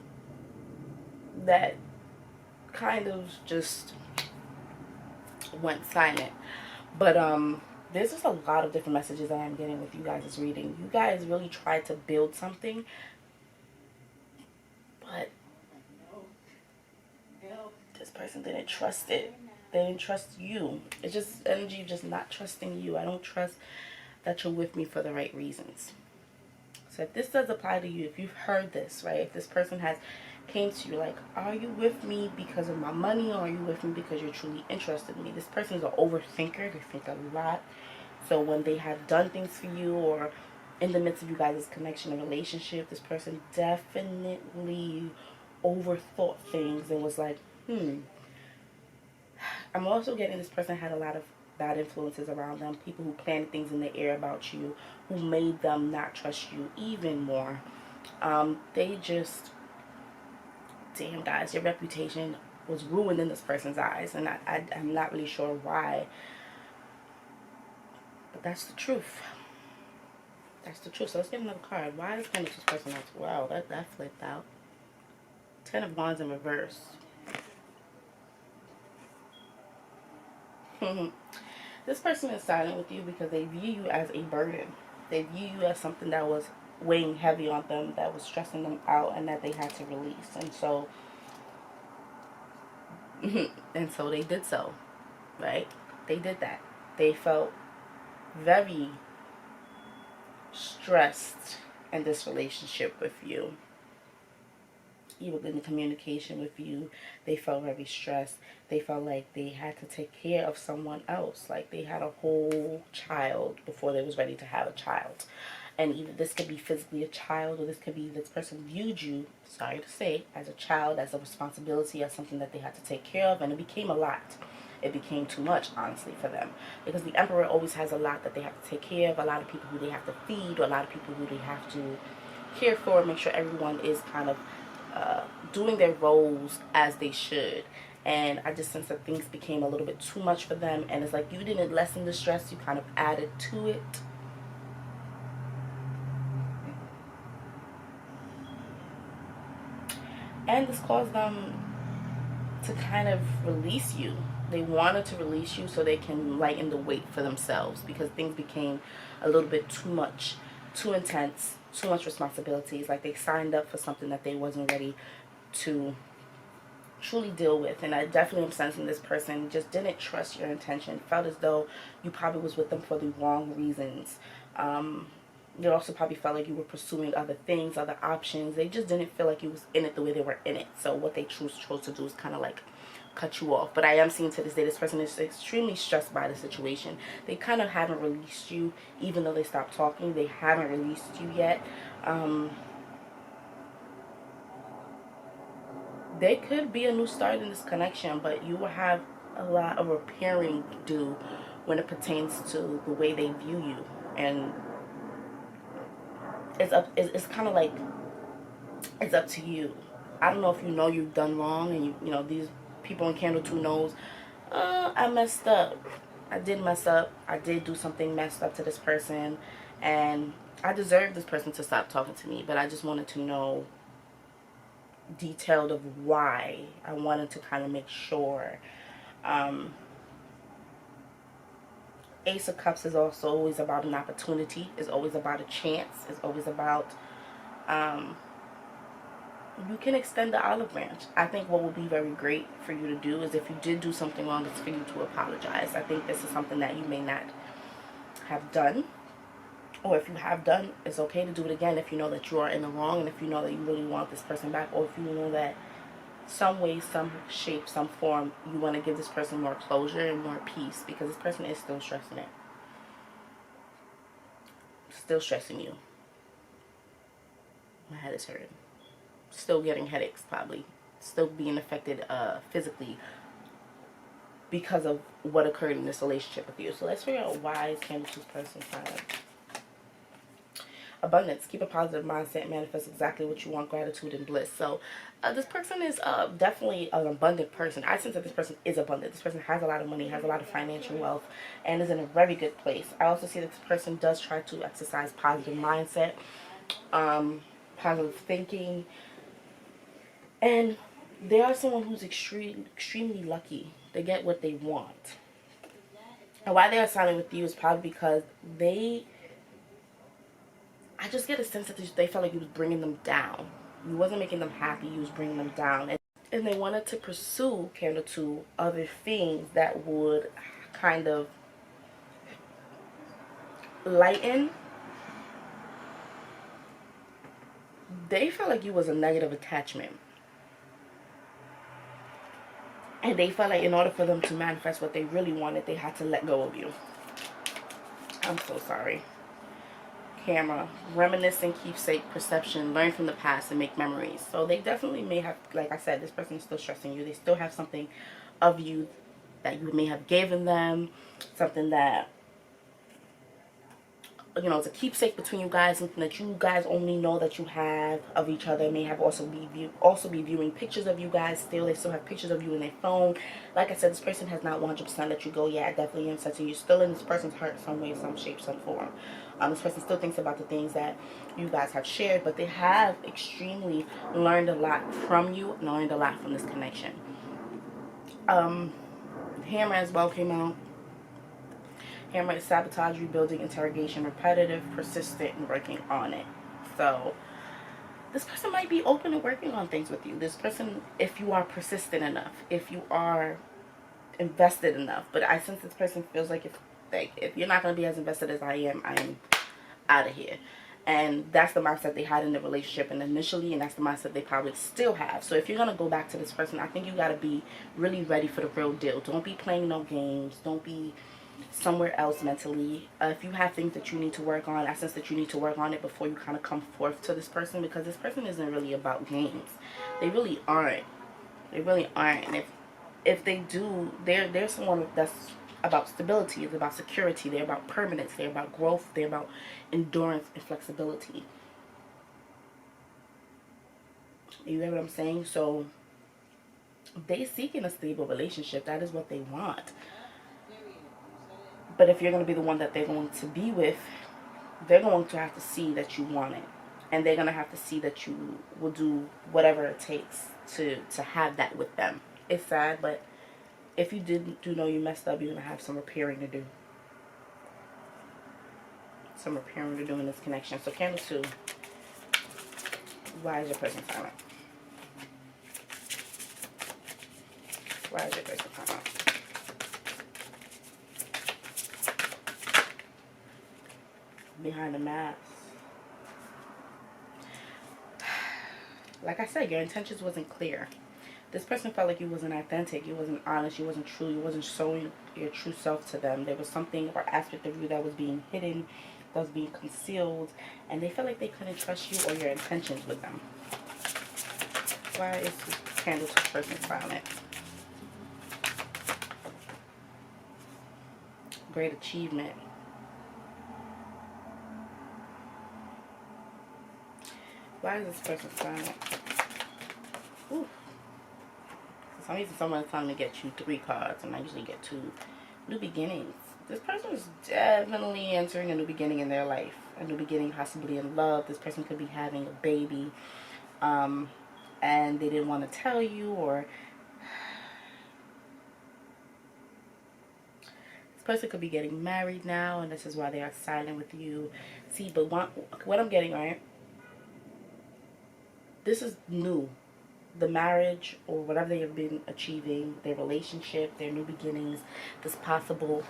that kind of just went silent. But there's just a lot of different messages that I'm getting with you guys' reading. You guys really tried to build something, but this person didn't trust it. They didn't trust you. It's just energy of just not trusting you. I don't trust that you're with me for the right reasons. So if this does apply to you, if you've heard this, right? If this person has came to you like, are you with me because of my money, or are you with me because you're truly interested in me? This person is an overthinker. They think a lot. So when they have done things for you, or in the midst of you guys' connection and relationship, this person definitely overthought things and was like, I'm also getting this person had a lot of bad influences around them, people who planted things in the air about you, who made them not trust you even more. They just, damn guys, your reputation was ruined in this person's eyes, and I'm not really sure why, but that's the truth. That's the truth. So let's get another card. Why is this person not? Wow, that flipped out. 10 of Wands in reverse. This person is silent with you because they view you as a burden. They view you as something that was weighing heavy on them, that was stressing them out, and that they had to release. And so they did so, right? They did that. They felt very stressed in this relationship with you. Even in the communication with you, they felt very stressed. They felt like they had to take care of someone else, like they had a whole child before they was ready to have a child. And either this could be physically a child, or this could be this person viewed you, sorry to say, as a child, as a responsibility, as something that they had to take care of, and it became a lot. It became too much, honestly, for them. Because the Emperor always has a lot that they have to take care of, a lot of people who they have to feed, or a lot of people who they have to care for, make sure everyone is kind of doing their roles as they should. And I just sense that things became a little bit too much for them, and it's like you didn't lessen the stress, you kind of added to it. And this caused them to kind of release you. They wanted to release you so they can lighten the weight for themselves, because things became a little bit too much, too intense, too much responsibilities. Like they signed up for something that they wasn't ready to truly deal with. And I definitely am sensing this person just didn't trust your intention, felt as though you probably was with them for the wrong reasons. You also probably felt like you were pursuing other things, other options. They just didn't feel like you was in it the way they were in it. So what they chose to do is kind of like cut you off. But I am seeing to this day this person is extremely stressed by the situation. They kind of haven't released you, even though they stopped talking. They haven't released you yet. There could be a new start in this connection, but you will have a lot of repairing to do when it pertains to the way they view you. And it's kind of like it's up to you. I don't know if you know you've done wrong, and you know these people in Candle 2 knows, I messed up. I did mess up. I did do something messed up to this person, and I deserve this person to stop talking to me, but I just wanted to know detailed of why. I wanted to kind of make sure. Ace of Cups is also always about an opportunity. It's always about a chance. It's always about you can extend the olive branch. I think what would be very great for you to do is, if you did do something wrong, is for you to apologize. I think this is something that you may not have done, or if you have done, it's okay to do it again if you know that you are in the wrong, and if you know that you really want this person back, or if you know that some way, some shape, some form, you want to give this person more closure and more peace, because this person is still stressing it. Still stressing you. My head is hurting. Still getting headaches, probably. Still being affected physically because of what occurred in this relationship with you. So let's figure out why is Candle 2's person silent. Abundance. Keep a positive mindset. Manifest exactly what you want. Gratitude and bliss. So this person is definitely an abundant person. I sense that this person is abundant. This person has a lot of money, has a lot of financial wealth, and is in a very good place. I also see that this person does try to exercise positive mindset, positive thinking, and they are someone who's extremely lucky. They get what they want. And why they are silent with you is probably because I just get a sense that they felt like you was bringing them down. You wasn't making them happy. You was bringing them down. And they wanted to pursue, Candle 2, other things that would kind of lighten. They felt like you was a negative attachment. And they felt like in order for them to manifest what they really wanted, they had to let go of you. I'm so sorry. Camera, reminiscing, keepsake, perception, learn from the past and make memories. So they definitely may have, like I said, this person is still stressing you. They still have something of you that you may have given them, something that, you know, it's a keepsake between you guys, something that you guys only know that you have of each other. May have also be viewing pictures of you guys still. They still have pictures of you in their phone. Like I said, this person has not 100% let you go yet. I definitely am sensing you're still in this person's heart some way, some shape, some form. This person still thinks about the things that you guys have shared, but they have extremely learned a lot from you and learned a lot from this connection. Hammer as well came out. Hammer is sabotage, rebuilding, interrogation, repetitive, persistent, and working on it. So this person might be open to working on things with you. This person, if you are persistent enough, if you are invested enough. But I sense this person feels like if you're not going to be as invested as I am out of here. And that's the mindset they had in the relationship and initially, and that's the mindset they probably still have. So if you're going to go back to this person, I think you got to be really ready for the real deal. Don't be playing no games. Don't be somewhere else mentally. If you have things that you need to work on, I sense that you need to work on it before you kind of come forth to this person, because this person isn't really about games. They really aren't. They really aren't. And if they do, they're someone that's about stability. It's about security. They're about permanence. They're about growth. They're about endurance and flexibility. You get what I'm saying? So they seeking a stable relationship. That is what they want. But if you're going to be the one that they're going to be with, they're going to have to see that you want it. And they're going to have to see that you will do whatever it takes to have that with them. It's sad, but if you do know you messed up, you're going to have some repairing to do. Some repairing to do in this connection. So candle 2. Why is your person silent? Why is your person silent? Behind the mask. Like I said, your intentions wasn't clear. This person felt like you wasn't authentic, you wasn't honest, you wasn't true, you wasn't showing your true self to them. There was something or aspect of you that was being hidden, that was being concealed, and they felt like they couldn't trust you or your intentions with them. Why is this candle 2 person silent? Great achievement. Why is this person silent? Ooh. For some reason, someone's telling me to get you 3 cards, and I usually get 2. New beginnings. This person is definitely entering a new beginning in their life. A new beginning, possibly in love. This person could be having a baby, and they didn't want to tell you, or this person could be getting married now, and this is why they are silent with you. See, but what I'm getting, right? This is new. The marriage or whatever they have been achieving, their relationship, their new beginnings, this possible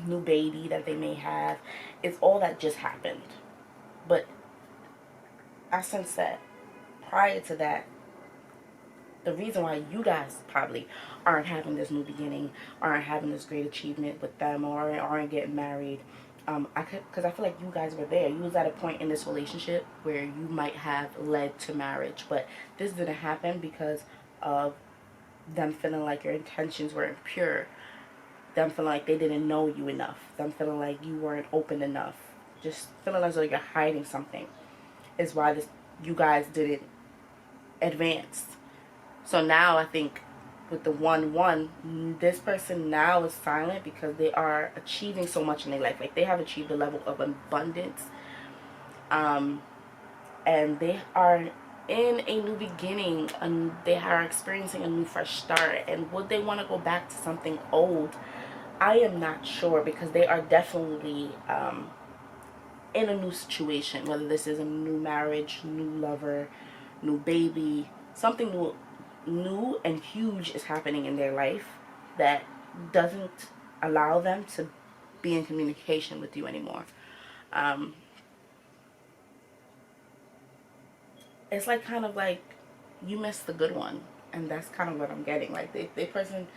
new baby that they may have, it's all that just happened. But I sense that prior to that, the reason why you guys probably aren't having this new beginning, aren't having this great achievement with them, or aren't getting married, because I feel like you guys were there. You was at a point in this relationship where you might have led to marriage, but this didn't happen because of them feeling like your intentions weren't pure, them feeling like they didn't know you enough, them feeling like you weren't open enough, just feeling as though you're hiding something is why you guys didn't advance. So now I think with the 1-1, this person now is silent because they are achieving so much in their life. Like they have achieved a level of abundance, and they are in a new beginning, and they are experiencing a new fresh start. And would they want to go back to something old? I am not sure, because they are definitely in a new situation, whether this is a new marriage, new lover, new baby, something new and huge is happening in their life that doesn't allow them to be in communication with you anymore. It's like kind of like you missed the good one, and that's kind of what I'm getting. Like they person,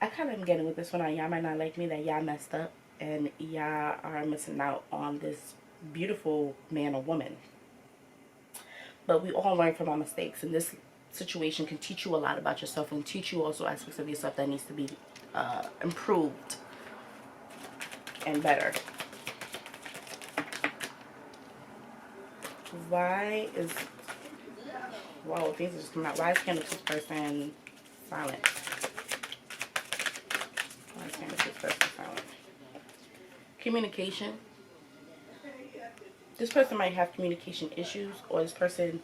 I kind of am getting with this one. Y'all might not like me, that y'all messed up and y'all are missing out on this beautiful man or woman. But we all learn from our mistakes, and this situation can teach you a lot about yourself and teach you also aspects of yourself that needs to be improved and better. Why is, whoa, things are just coming out. Why is Candle 2's person silent? Why is Candle 2's person silent? Communication. This person might have communication issues, or this person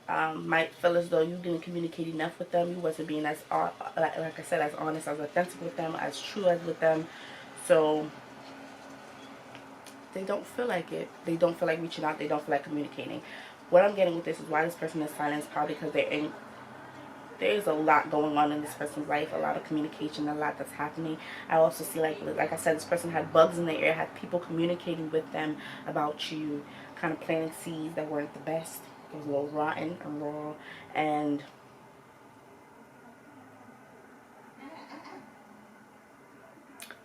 might feel as though you didn't communicate enough with them. You wasn't being as, like I said, as honest, as authentic with them, as true as with them. So they don't feel like it. They don't feel like reaching out. They don't feel like communicating. What I'm getting with this is why this person is silent is probably because there's a lot going on in this person's life, a lot of communication, a lot that's happening. I also see, like I said, this person had bugs in their ear, had people communicating with them about you, kind of planting seeds that weren't the best. It was a little rotten and raw. And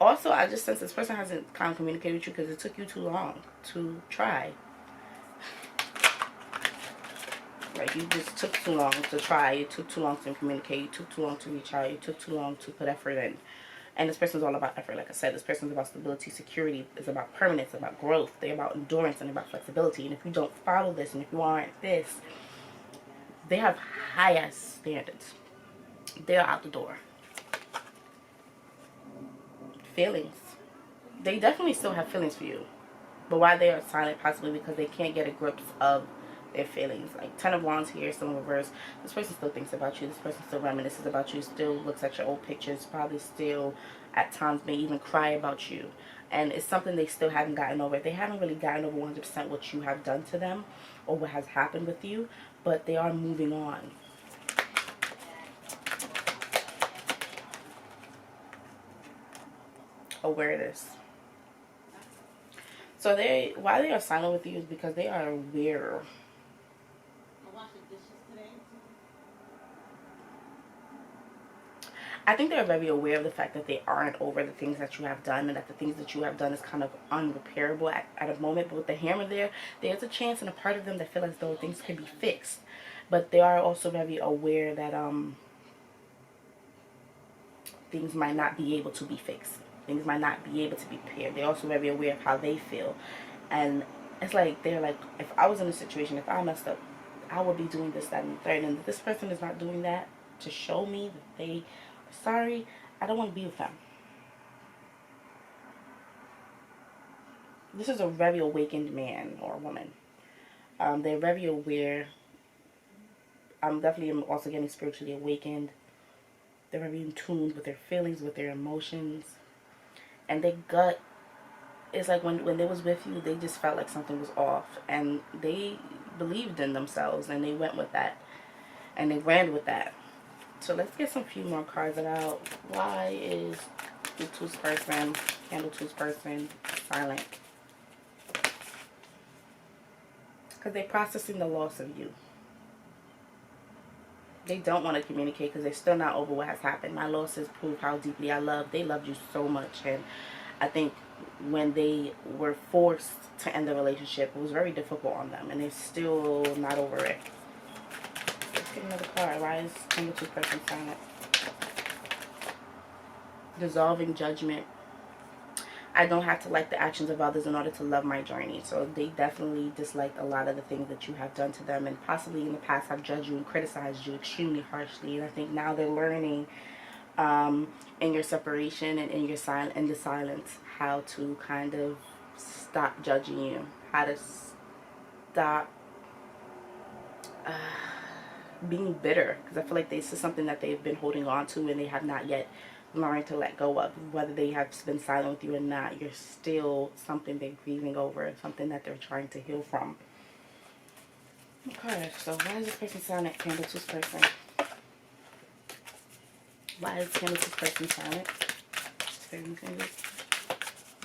also, I just sense this person hasn't kind of communicated with you because it took you too long to try. Like, you just took too long to try. It took too long to communicate. It took too long to reach out. It took too long to put effort in. And this person's all about effort. Like I said, this person's about stability, security. It's about permanence, about growth. They're about endurance and about flexibility. And if you don't follow this, and if you aren't this, they have high ass standards. They're out the door. Feelings. They definitely still have feelings for you. But why they are silent, possibly because they can't get a grip of their feelings. Like 10 of Wands here, still in reverse. This person still thinks about you. This person still reminisces about you. Still looks at your old pictures. Probably still at times may even cry about you. And it's something they still haven't gotten over. They haven't really gotten over 100% what you have done to them or what has happened with you. But they are moving on. Awareness. So why they are silent with you is because they are aware. I think they're very aware of the fact that they aren't over the things that you have done, and that the things that you have done is kind of unrepairable at a moment. But with the hammer there's a chance and a part of them that feel as though things can be fixed. But they are also very aware that things might not be able to be fixed. Things might not be able to be repaired. They're also very aware of how they feel. And it's like, they're like, if I was in a situation, if I messed up, I would be doing this, that, and the third. And if this person is not doing that to show me that they are sorry, I don't want to be with them. This is a very awakened man or woman. They're very aware. I'm definitely also getting spiritually awakened. They're very in tune with their feelings, with their emotions. And their gut, it's like when they was with you, they just felt like something was off. And they believed in themselves, and they went with that. And they ran with that. So let's get some few more cards about why is the Two's person, Candle 2's person, silent. Because they're processing the loss of you. They don't want to communicate because they're still not over what has happened. My losses prove how deeply I love. They loved you so much. And I think when they were forced to end the relationship, it was very difficult on them. And they're still not over it. Let's get another card. Why is Candle 2 person silent? Dissolving judgment. I don't have to like the actions of others in order to love my journey. So they definitely disliked a lot of the things that you have done to them, and possibly in the past have judged you and criticized you extremely harshly. And I think now they're learning in your separation and in the silence how to kind of stop judging you, how to stop being bitter, because I feel like this is something that they've been holding on to and they have not yet learned to let go of. Whether they have been silent with you or not, you're still something they're grieving over, something that they're trying to heal from. Okay, so why is this person silent? Candle 2's person. Why is Candle 2's person silent? Why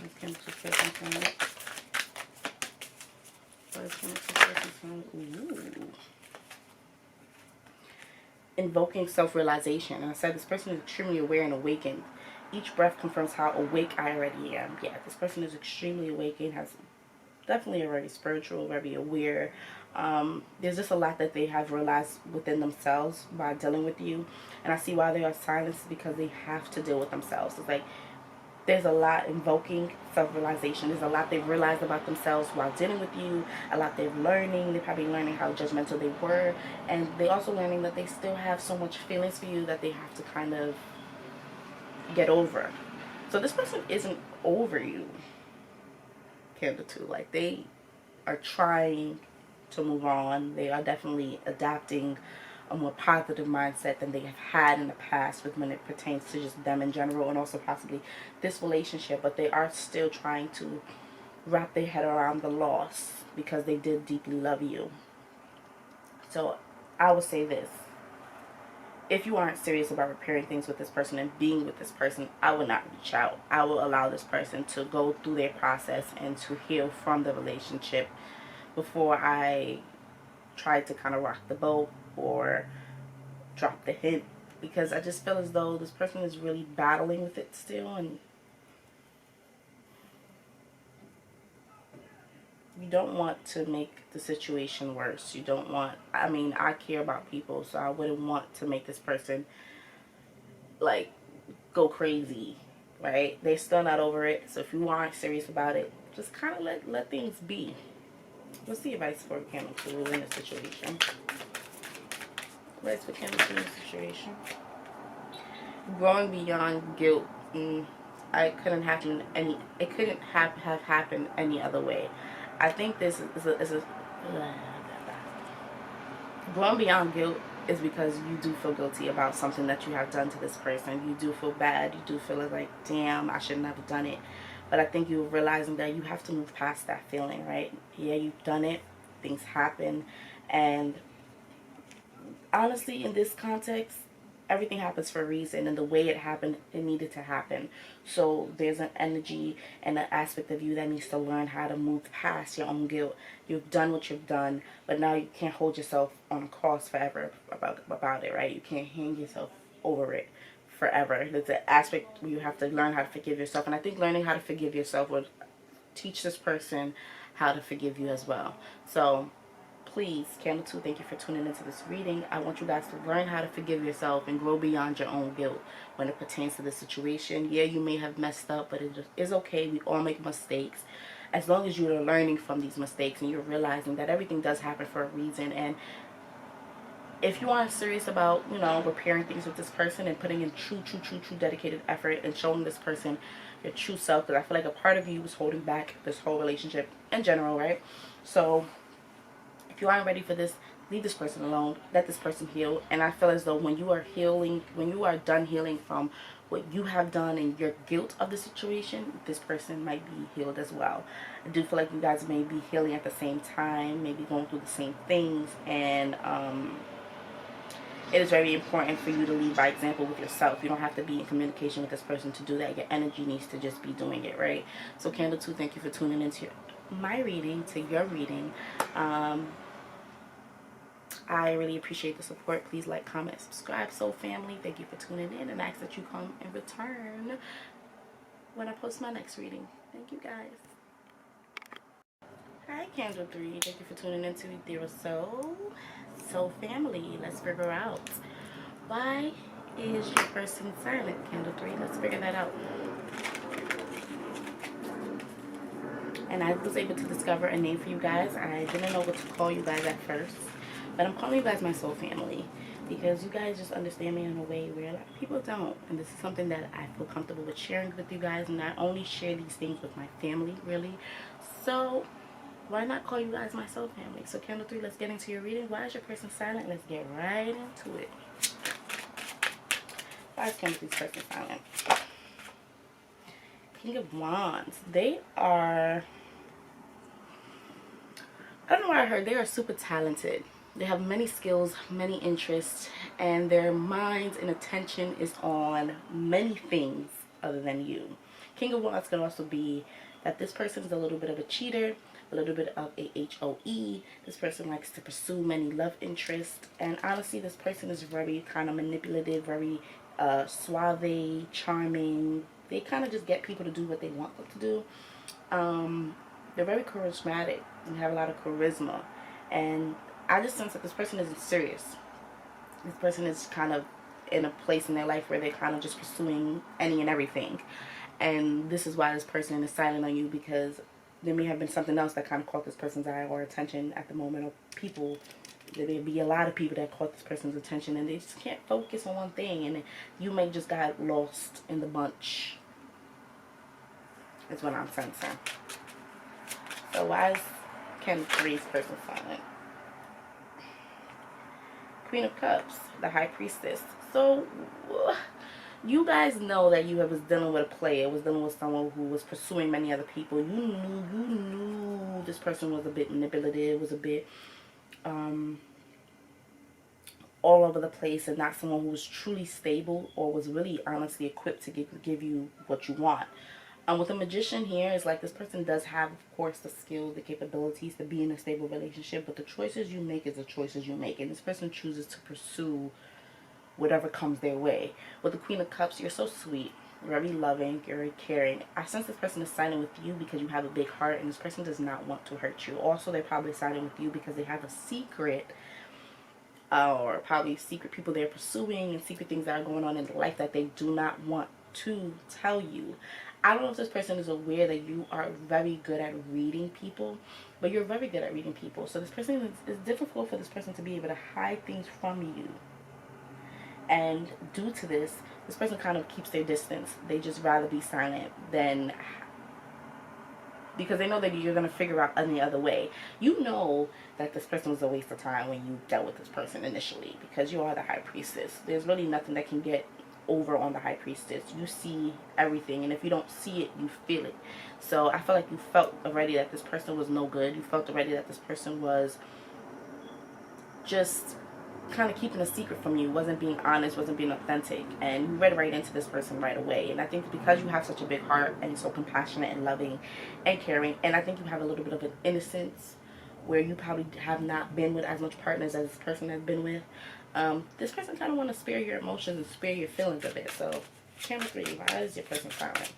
is Candle 2's person silent? Why is Candle 2's person silent? Ooh. Invoking self-realization. And I said this person is extremely aware and awakened. each breath confirms how awake I already am. Yeah, this person is extremely awake and has definitely a very spiritual, very aware. There's just a lot that they have realized within themselves by dealing with you. And I see why they are silenced, because they have to deal with themselves. It's like there's a lot invoking self-realization. There's a lot they've realized about themselves while dealing with you. A lot they're learning. They're probably learning how judgmental they were. And they're also learning that they still have so much feelings for you that they have to kind of get over. So this person isn't over you, Candle 2. Like, they are trying to move on. They are definitely adapting a more positive mindset than they have had in the past with when it pertains to just them in general, and also possibly this relationship. But they are still trying to wrap their head around the loss, because they did deeply love you. So I will say this: if you aren't serious about repairing things with this person and being with this person, I will not reach out. I will allow this person to go through their process and to heal from the relationship before I try to kind of rock the boat or drop the hint, because I just feel as though this person is really battling with it still, and you don't want to make the situation worse. You don't want, I mean, I care about people, so I wouldn't want to make this person like go crazy, right? They're still not over it. So if you aren't serious about it, just kind of let things be. Let's see advice for Candle 2 in this situation. Advice for Candle 2 in this situation. Growing beyond guilt. It couldn't have happened any other way. I think this is a growing beyond guilt is because you do feel guilty about something that you have done to this person. You do feel bad. You do feel like, damn, I should never have done it. But I think you're realizing that you have to move past that feeling, right? Yeah, you've done it. Things happen. And honestly, in this context, everything happens for a reason, and the way it happened, it needed to happen. So there's an energy and an aspect of you that needs to learn how to move past your own guilt. You've done what you've done, but now you can't hold yourself on a cross forever about it, right? You can't hang yourself over it forever. There's an aspect where you have to learn how to forgive yourself, and I think learning how to forgive yourself would teach this person how to forgive you as well. So please, Candle 2, thank you for tuning into this reading. I want you guys to learn how to forgive yourself and grow beyond your own guilt when it pertains to this situation. Yeah, you may have messed up, but it is okay. We all make mistakes. As long as you're learning from these mistakes and you're realizing that everything does happen for a reason. And if you aren't serious about, repairing things with this person and putting in true dedicated effort and showing this person your true self, because I feel like a part of you was holding back this whole relationship in general, right? So if you aren't ready for this, leave this person alone. Let this person heal. And I feel as though when you are healing, when you are done healing from what you have done and your guilt of the situation, this person might be healed as well. I do feel like you guys may be healing at the same time, maybe going through the same things. And it is very important for you to lead by example with yourself. You don't have to be in communication with this person to do that. Your energy needs to just be doing it, right? So Candle 2, thank you for tuning into my reading, to your reading. I really appreciate the support. Please like, comment, subscribe. Soul family, thank you for tuning in, and I ask that you come and return when I post my next reading. Thank you guys. Hi Candle 3, thank you for tuning into Ethereal Soul. Soul family, let's figure out, why is your person silent, Candle 3? Let's figure that out. And I was able to discover a name for you guys. I didn't know what to call you guys at first, but I'm calling you guys my soul family, because you guys just understand me in a way where a lot of people don't. And this is something that I feel comfortable with sharing with you guys. And I only share these things with my family, really. So why not call you guys my soul family? So Candle 3, let's get into your reading. Why is your person silent? Let's get right into it. Why is Candle 3's person silent? King of Wands. They are, I don't know where I heard, they are super talented. They have many skills, many interests, and their minds and attention is on many things other than you. King of Wands can also be that this person is a little bit of a cheater, a little bit of a HOE. This person likes to pursue many love interests, and honestly, this person is very kind of manipulative, very suave, charming. They kind of just get people to do what they want them to do. They're very charismatic and have a lot of charisma. And I just sense that this person isn't serious. This person is kind of in a place in their life where they're kind of just pursuing any and everything. And this is why this person is silent on you, because there may have been something else that kind of caught this person's eye or attention at the moment, or people. There may be a lot of people that caught this person's attention and they just can't focus on one thing, and you may just got lost in the bunch. Is what I'm sensing. So why is Ken 3's person silent? Queen of Cups, the High Priestess. So you guys know that you was dealing with a player, was dealing with someone who was pursuing many other people. You knew this person was a bit manipulative, was a bit all over the place, and not someone who was truly stable or was really honestly equipped to give you what you want. With a Magician here, it's like this person does have, of course, the skills, the capabilities to be in a stable relationship, but the choices you make is the choices you make, and this person chooses to pursue whatever comes their way. With the Queen of Cups, you're so sweet, very loving, you're very caring. I sense this person is siding with you because you have a big heart, and this person does not want to hurt you. Also, they're probably siding with you because they have a secret, or probably secret people they're pursuing and secret things that are going on in their life that they do not want to tell you. I don't know if this person is aware that you are very good at reading people, but you're very good at reading people. So this person is difficult for this person to be able to hide things from you. And due to this person kind of keeps their distance. They just rather be silent than, because they know that you're going to figure out any other way. You know that this person was a waste of time when you dealt with this person initially, because you are the High Priestess. There's really nothing that can get over on the High Priestess. You see everything, and if you don't see it, you feel it. So I feel like you felt already that this person was no good. You felt already that this person was just kind of keeping a secret from you, wasn't being honest, wasn't being authentic, and you read right into this person right away. And I think because you have such a big heart and you're so compassionate and loving and caring, and I think you have a little bit of an innocence where you probably have not been with as much partners as this person has been with, this person kind of want to spare your emotions and spare your feelings a bit. So Camera 3, why is your person silent?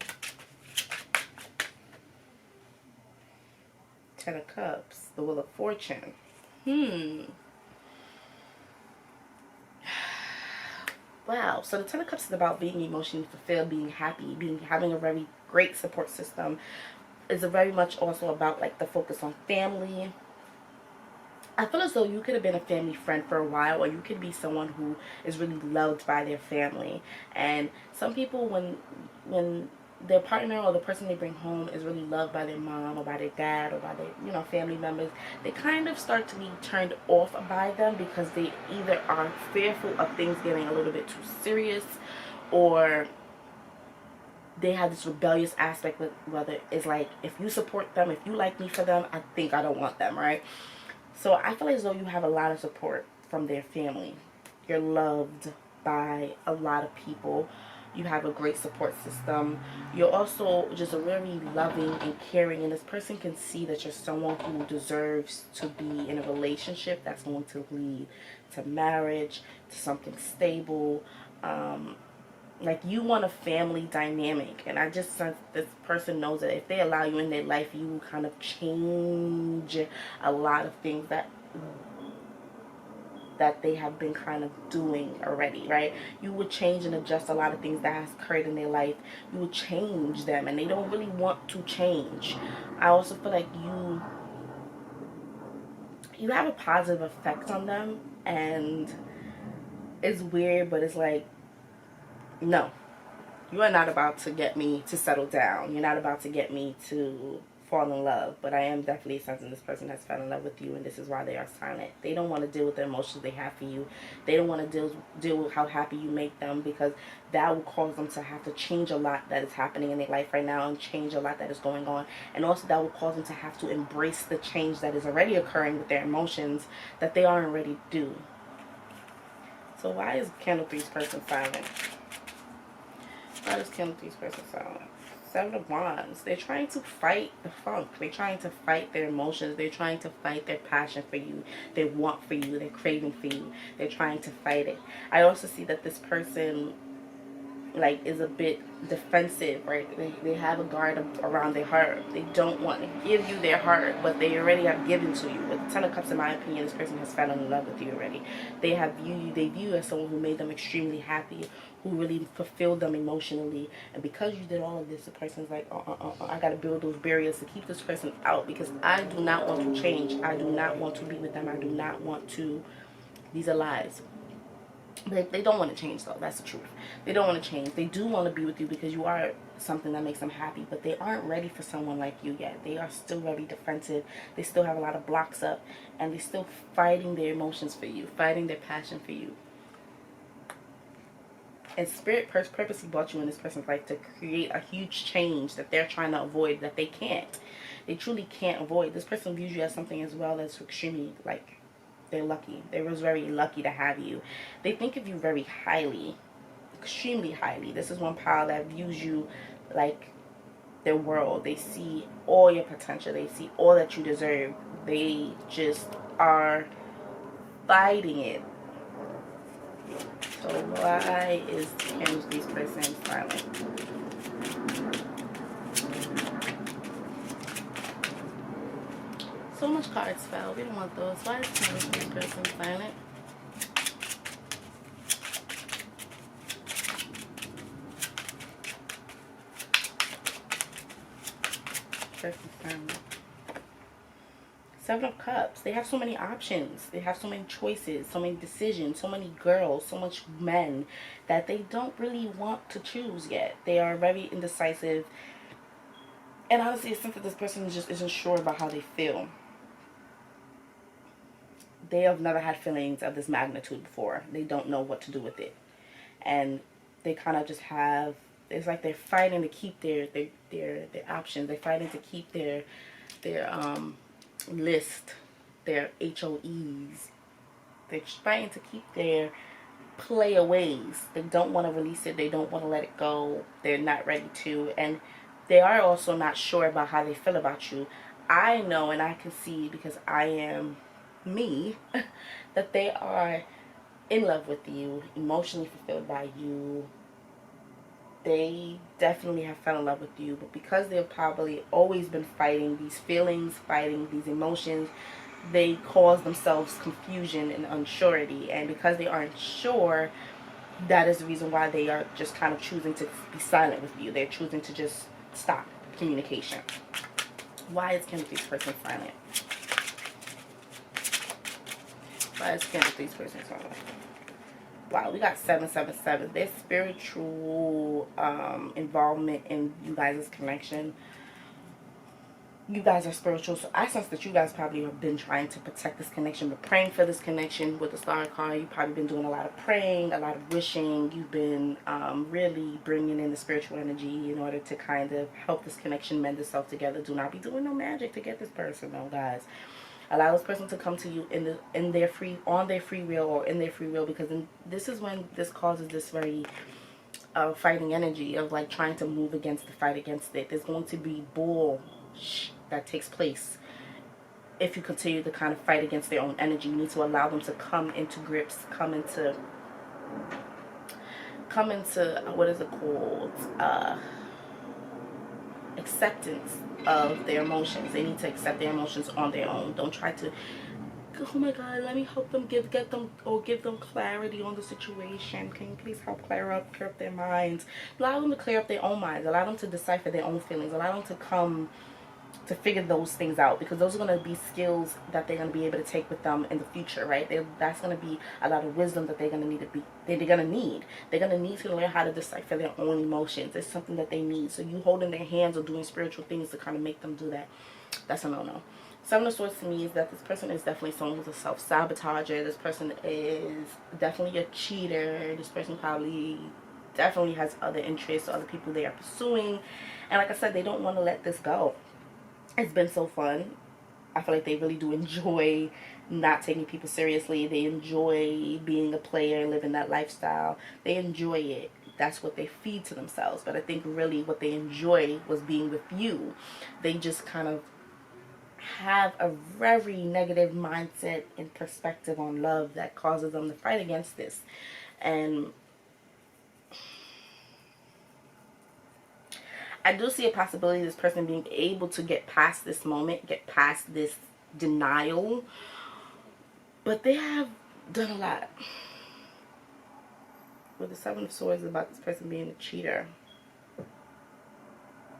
Ten of Cups, the Wheel of Fortune. Wow. So the Ten of Cups is about being emotionally fulfilled, being happy, having a very great support system. It's very much also about like the focus on family. I feel as though you could have been a family friend for a while, or you could be someone who is really loved by their family. And some people, when their partner or the person they bring home is really loved by their mom or by their dad or by their family members, they kind of start to be turned off by them because they either are fearful of things getting a little bit too serious, or they have this rebellious aspect with whether it's like, if you support them, if you like me for them, I think I don't want them, right? So I feel as though you have a lot of support from their family. You're loved by a lot of people. You have a great support system. You're also just a very loving and caring, and this person can see that you're someone who deserves to be in a relationship that's going to lead to marriage, to something stable. Like, you want a family dynamic, and I just sense this person knows that if they allow you in their life, you will kind of change a lot of things that they have been kind of doing already, right? You would change and adjust a lot of things that has occurred in their life. You would change them, and they don't really want to change. I also feel like you have a positive effect on them, and it's weird, but it's like, no, you are not about to get me to settle down. You're not about to get me to fall in love. But I am definitely sensing this person has fallen in love with you, and this is why they are silent. They don't want to deal with the emotions they have for you. They don't want to deal with how happy you make them, because that will cause them to have to change a lot that is happening in their life right now, and change a lot that is going on. And also that will cause them to have to embrace the change that is already occurring with their emotions that they aren't ready to do. So why is Candle 3's person silent? Why is Candle 3's person silent? Seven of Wands. They're trying to fight the funk. They're trying to fight their emotions. They're trying to fight their passion for you, their want for you, their craving for you. They're trying to fight it. I also see that this person like is a bit defensive, right? They have a guard around their heart. They don't want to give you their heart, but they already have given to you. With the Ten of Cups, in my opinion, this person has fallen in love with you already. They view you as someone who made them extremely happy, who really fulfilled them emotionally. And because you did all of this, the person's like, I gotta build those barriers to keep this person out, because I do not want to change. I do not want to be with them. I do not want to. These are lies. They don't want to change, though. That's the truth. They don't want to change. They do want to be with you because you are something that makes them happy, but they aren't ready for someone like you yet. They are still very defensive. They still have a lot of blocks up, and they're still fighting their emotions for you, fighting their passion for you. And Spirit purposely brought you in this person's life to create a huge change that they're trying to avoid, that they can't. They truly can't avoid. This person views you as something as well as extremely, like, they're lucky. They was very lucky to have you. They think of you very highly, extremely highly. This is one pile that views you like their world. They see all your potential. They see all that you deserve. They just are fighting it. So why is these person silent? So much cards fell. We don't want those. Why is this person silent? Person silent. Seven of Cups. They have so many options. They have so many choices, so many decisions, so many girls, so much men that they don't really want to choose yet. They are very indecisive. And honestly, it's something this person just isn't sure about how they feel. They have never had feelings of this magnitude before. They don't know what to do with it. And they kind of just have, it's like they're fighting to keep their options. They're fighting to keep their list, their HOEs. They're fighting to keep their playaways. They don't want to release it. They don't want to let it go. They're not ready to. And they are also not sure about how they feel about you. I know, and I can see, because I am me, that they are in love with you, emotionally fulfilled by you. They definitely have fell in love with you, but because they've probably always been fighting these feelings, fighting these emotions, they cause themselves confusion and unsurety. And because they aren't sure, that is the reason why they are just kind of choosing to be silent with you. They're choosing to just stop communication. Why is Timothy's person silent? Why is Timothy's person silent? Wow, we got 777. There's spiritual involvement in you guys' connection. You guys are spiritual, so I sense that you guys probably have been trying to protect this connection, but praying for this connection with the Star card. You've probably been doing a lot of praying, a lot of wishing. You've been really bringing in the spiritual energy in order to kind of help this connection mend itself together. Do not be doing no magic to get this person, though, guys. Allow this person to come to you on their free will, because this is when this causes this very fighting energy of like trying to move against the fight against it. There's going to be bull that takes place if you continue to kind of fight against their own energy. You need to allow them to come into grips, come into what is it called? Acceptance of their emotions. They need to accept their emotions on their own. Don't try to, oh my God, let me help them give them clarity on the situation. Can you please help clear up their minds? Allow them to clear up their own minds. Allow them to decipher their own feelings. Allow them to come to figure those things out, because those are going to be skills that they're going to be able to take with them in the future, right? That's going to be a lot of wisdom that they're going to need they're going to need to learn how to decipher their own emotions. It's something that they need. So you holding their hands or doing spiritual things to kind of make them do that, that's a no-no. Seven of Swords to me is that this person is definitely someone who's a self-sabotager. This person is definitely a cheater. This person probably definitely has other interests or other people they are pursuing, and like I said, they don't want to let this go. It's been so fun. I feel like they really do enjoy not taking people seriously. They enjoy being a player, living that lifestyle. They enjoy it. That's what they feed to themselves. But I think really what they enjoy was being with you. They just kind of have a very negative mindset and perspective on love that causes them to fight against this. And I do see a possibility of this person being able to get past this moment, get past this denial, but they have done a lot. With the Seven of Swords, about this person being a cheater.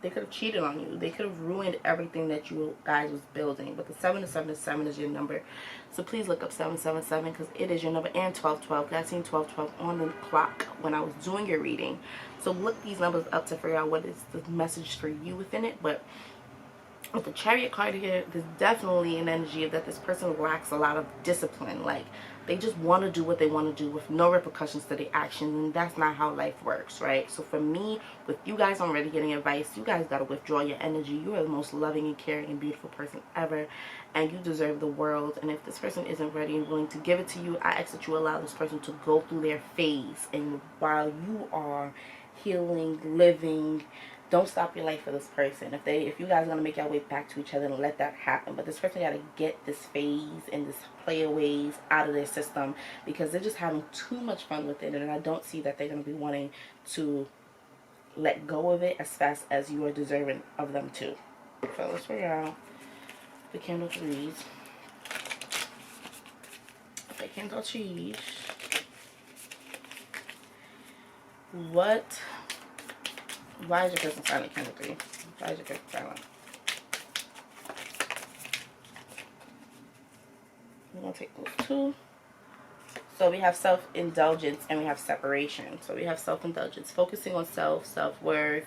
They could have cheated on you. They could have ruined everything that you guys was building. But the 777 is your number. So please look up 777 because it is your number. And 1212. I seen 1212 on the clock when I was doing your reading. So look these numbers up to figure out what is the message for you within it. But with the Chariot card here, there's definitely an energy that this person lacks a lot of discipline. Like, they just want to do what they want to do with no repercussions to their actions, and that's not how life works, right? So for me, with you guys already getting advice, you guys got to withdraw your energy. You are the most loving and caring and beautiful person ever, and you deserve the world. And if this person isn't ready and willing to give it to you, I ask that you allow this person to go through their phase, and while you are healing, living, don't stop your life for this person. If you guys are going to make your way back to each other, and let that happen. But this person got to get this phase and this player ways out of their system, because they're just having too much fun with it, and I don't see that they're going to be wanting to let go of it as fast as you are deserving of them to. So let's figure out the candle trees. Okay, candle trees. Why is your person silent, candle 3? Why is your person silent? We're going to take those two. So we have self-indulgence and we have separation. So we have self-indulgence, focusing on self, self-worth,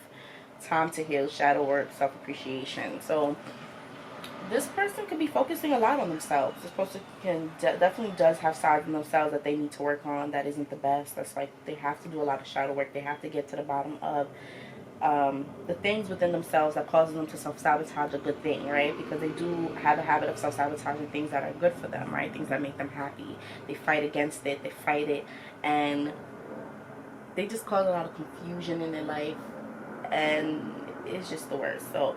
time to heal, shadow work, self-appreciation. So this person could be focusing a lot on themselves. This person definitely does have sides in themselves that they need to work on that isn't the best. That's like they have to do a lot of shadow work. They have to get to the bottom of the things within themselves that causes them to self-sabotage a good thing, right? Because they do have a habit of self-sabotaging things that are good for them, right? Things that make them happy. They fight against it, they fight it, and they just cause a lot of confusion in their life, and it's just the worst. So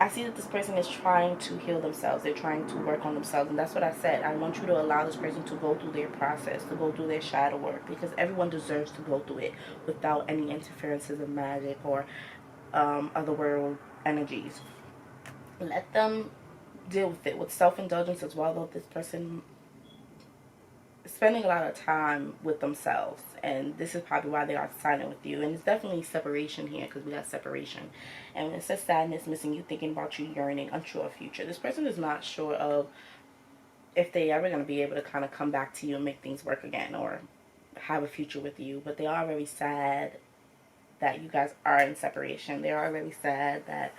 I see that this person is trying to heal themselves. They're trying to work on themselves. And that's what I said. I want you to allow this person to go through their process, to go through their shadow work. Because everyone deserves to go through it without any interferences of magic or other world energies. Let them deal with it with self-indulgence as well, though this person is spending a lot of time with themselves. And this is probably why they are silent with you. And it's definitely separation here, because we got separation. And when it says sadness, missing you, thinking about you, yearning, unsure of future. This person is not sure of if they ever going to be able to kind of come back to you and make things work again or have a future with you. But they are very sad that you guys are in separation. They are very sad that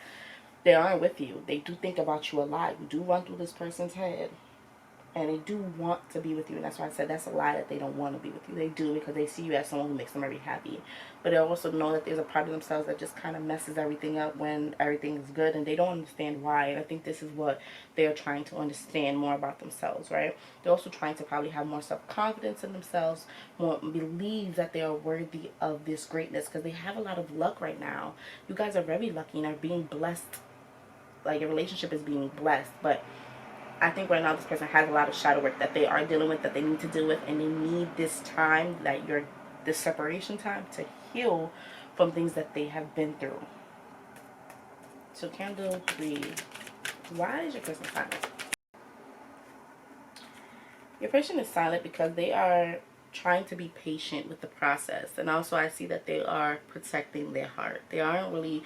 they aren't with you. They do think about you a lot. You do run through this person's head. And they do want to be with you. And that's why I said that's a lie that they don't want to be with you. They do, because they see you as someone who makes them very happy. But they also know that there's a part of themselves that just kind of messes everything up when everything is good. And they don't understand why. And I think this is what they're trying to understand more about themselves, right? They're also trying to probably have more self-confidence in themselves. More believe that they are worthy of this greatness. Because they have a lot of luck right now. You guys are very lucky and are being blessed. Like, your relationship is being blessed. But I think right now this person has a lot of shadow work that they are dealing with, that they need to deal with, and they need this time, this separation time, to heal from things that they have been through. So candle 3, why is your person silent? Your person is silent because they are trying to be patient with the process, and also I see that they are protecting their heart. They aren't really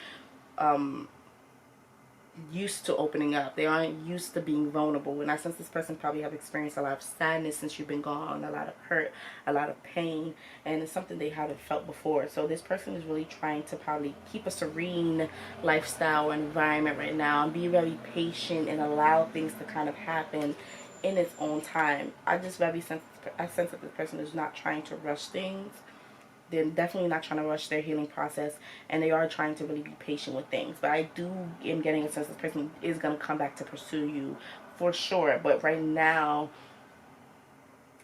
used to opening up. They aren't used to being vulnerable, and I sense this person probably have experienced a lot of sadness since you've been gone, a lot of hurt, a lot of pain, and it's something they haven't felt before. So this person is really trying to probably keep a serene lifestyle or environment right now and be very patient and allow things to kind of happen in its own time. I sense that this person is not trying to rush things. They're definitely not trying to rush their healing process, and they are trying to really be patient with things. But I am getting a sense this person is going to come back to pursue you for sure. But right now,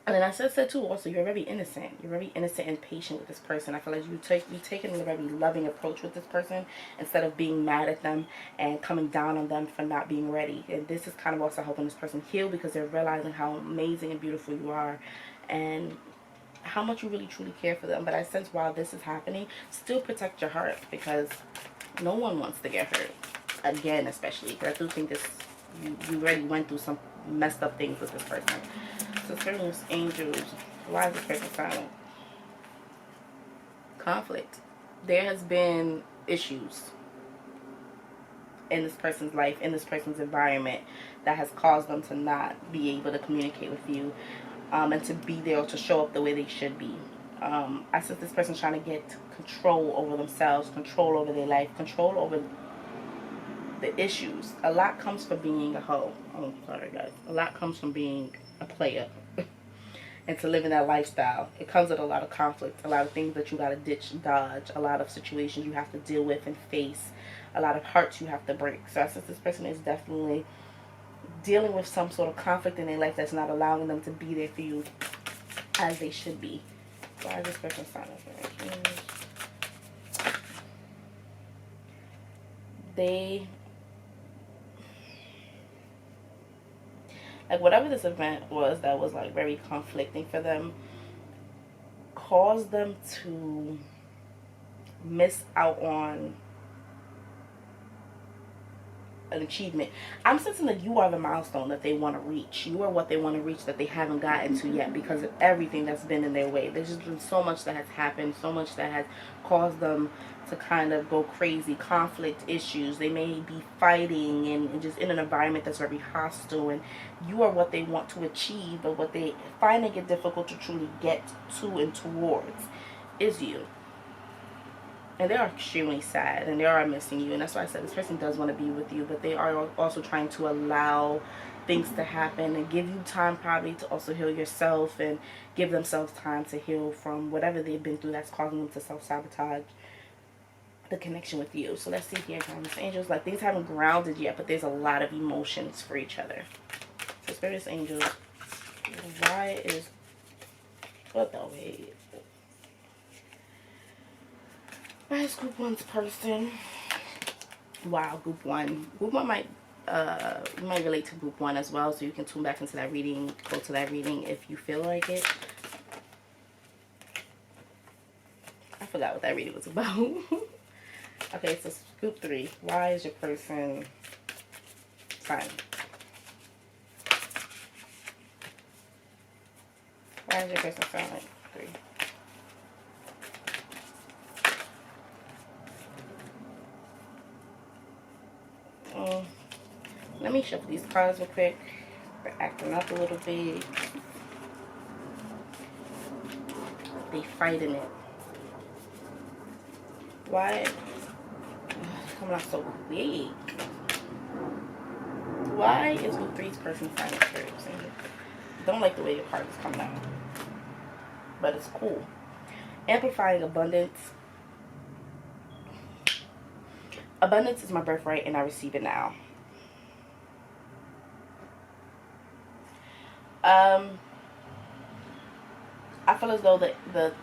and then I said too, also, you're very innocent. You're very innocent and patient with this person. I feel like you're taking a very loving approach with this person instead of being mad at them and coming down on them for not being ready. And this is kind of also helping this person heal, because they're realizing how amazing and beautiful you are. And how much you really truly care for them. But I sense while this is happening, still protect your heart, because no one wants to get hurt again, especially because I do think this, you already went through some messed up things with this person. So Sagittarius angels, why is this person silent? Conflict. There has been issues in this person's life, in this person's environment, that has caused them to not be able to communicate with you, and to be there, or to show up the way they should be. I sense this person's trying to get control over themselves, control over their life, control over the issues. A lot comes from being a hoe. Oh, sorry guys. A lot comes from being a player. And to live in that lifestyle, it comes with a lot of conflict, a lot of things that you got to ditch and dodge, a lot of situations you have to deal with and face, a lot of hearts you have to break. So I sense this person is definitely dealing with some sort of conflict in their life that's not allowing them to be there for you as they should be. Why is this person silent? They, like, whatever this event was that was like very conflicting for them, caused them to miss out on an achievement. I'm sensing that you are the milestone that they want to reach. You are what they want to reach that they haven't gotten to yet, because of everything that's been in their way. There's just been so much that has happened, so much that has caused them to kind of go crazy. Conflict, issues. They may be fighting and just in an environment that's very hostile, and you are what they want to achieve, but what they finding it difficult to truly get to and towards is you. And they are extremely sad, and they are missing you. And that's why I said this person does want to be with you, but they are also trying to allow things to happen and give you time probably to also heal yourself, and give themselves time to heal from whatever they've been through that's causing them to self-sabotage the connection with you. So let's see here, guys. Angels, like, things haven't grounded yet, but there's a lot of emotions for each other. So Spirit Angels, why is, what the wait? Why is Group 1's person? Wow, Group 1. Group 1 might relate to Group 1 as well, so you can tune back into that reading, go to that reading if you feel like it. I forgot what that reading was about. Okay, so Group 3. Why is your person silent? Why is your person silent? 3. Let me shuffle these cards real quick. They're acting up a little bit. They fighting it. Why? Coming out so weak. Why is Group 3's person silent? Don't like the way your card is coming out, but it's cool. Amplifying abundance. Abundance is my birthright, and I receive it now. I feel as though the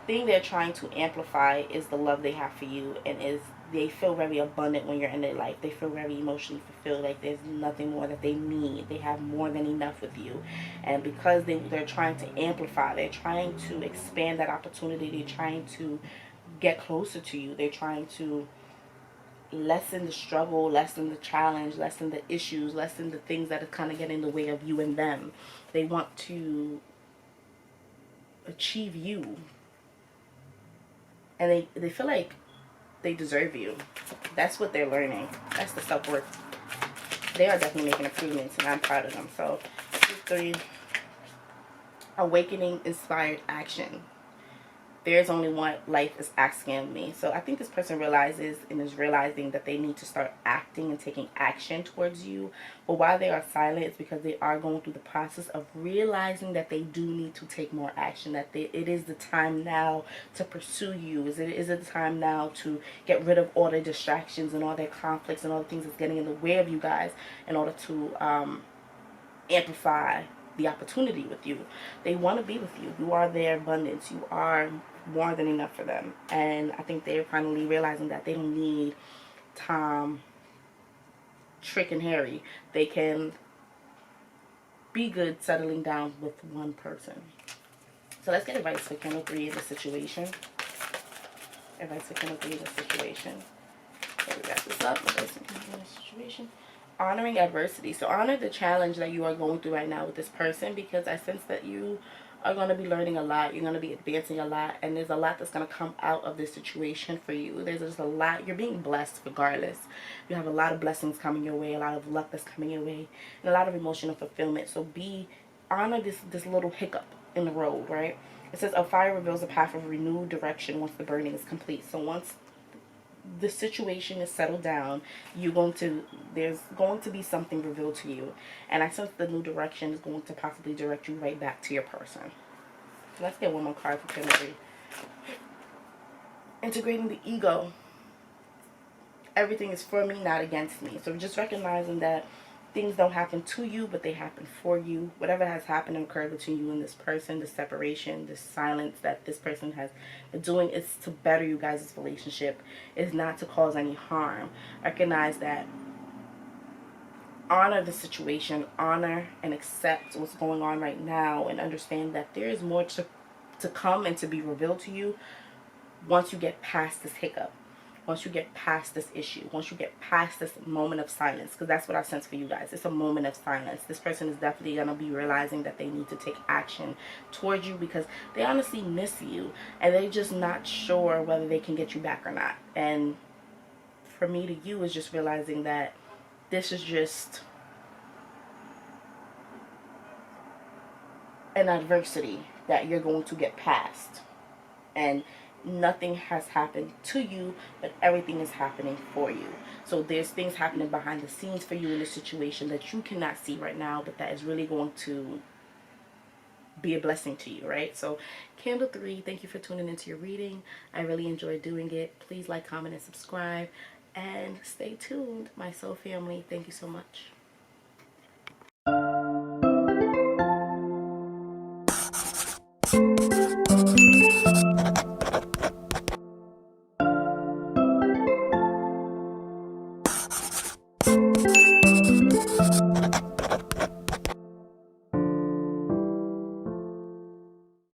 thing they're trying to amplify is the love they have for you, and is they feel very abundant when you're in their life. They feel very emotionally fulfilled, like there's nothing more that they need. They have more than enough with you. And because they're trying to amplify, they're trying to expand that opportunity, they're trying to get closer to you, they're trying to lessen the struggle, lessen the challenge, lessen the issues, lessen the things that are kind of getting in the way of you and them. They want to achieve you, and they feel like they deserve you. That's what they're learning. That's the self-worth. They are definitely making improvements, and I'm proud of them. So 3, awakening inspired action. There's only what life is asking of me. So I think this person realizes and is realizing that they need to start acting and taking action towards you. But why they are silent is because they are going through the process of realizing that they do need to take more action. That it is the time now to pursue you. Is it the time now to get rid of all the distractions and all their conflicts and all the things that's getting in the way of you guys, in order to amplify the opportunity with you. They want to be with you. You are their abundance. You are more than enough for them. And I think they're finally realizing that they don't need Tom, Trick, and Harry. They can be good settling down with one person. So let's get advice for candle 3 in the situation. Advice for candle 3 in the situation. Let me wrap this up. Advice for candle 3 in the situation. Honoring adversity. So honor the challenge that you are going through right now with this person, because I sense that you are going to be learning a lot. You're going to be advancing a lot, and there's a lot that's going to come out of this situation for you. There's just a lot. You're being blessed regardless. You have a lot of blessings coming your way, a lot of luck that's coming your way, and a lot of emotional fulfillment. So honor this little hiccup in the road, right? It says a fire reveals a path of renewed direction once the burning is complete. So once the situation is settled down, there's going to be something revealed to you, and I sense the new direction is going to possibly direct you right back to your person. So let's get one more card for Timothy. Integrating the ego. Everything is for me, not against me. So just recognizing that things don't happen to you, but they happen for you. Whatever has happened and occurred between you and this person, the separation, the silence that this person has been doing, is to better you guys' relationship. It's not to cause any harm. Recognize that. Honor the situation. Honor and accept what's going on right now, and understand that there is more to come and to be revealed to you once you get past this hiccup. Once you get past this issue, once you get past this moment of silence, because that's what I sense for you guys. It's a moment of silence. This person is definitely going to be realizing that they need to take action towards you, because they honestly miss you, and they're just not sure whether they can get you back or not. And for me to you is just realizing that this is just an adversity that you're going to get past. And nothing has happened to you, but everything is happening for you. So there's things happening behind the scenes for you in this situation that you cannot see right now, but that is really going to be a blessing to you, right? So candle 3, thank you for tuning into your reading. I really enjoyed doing it. Please like, comment, and subscribe, and stay tuned, my soul family. Thank you so much.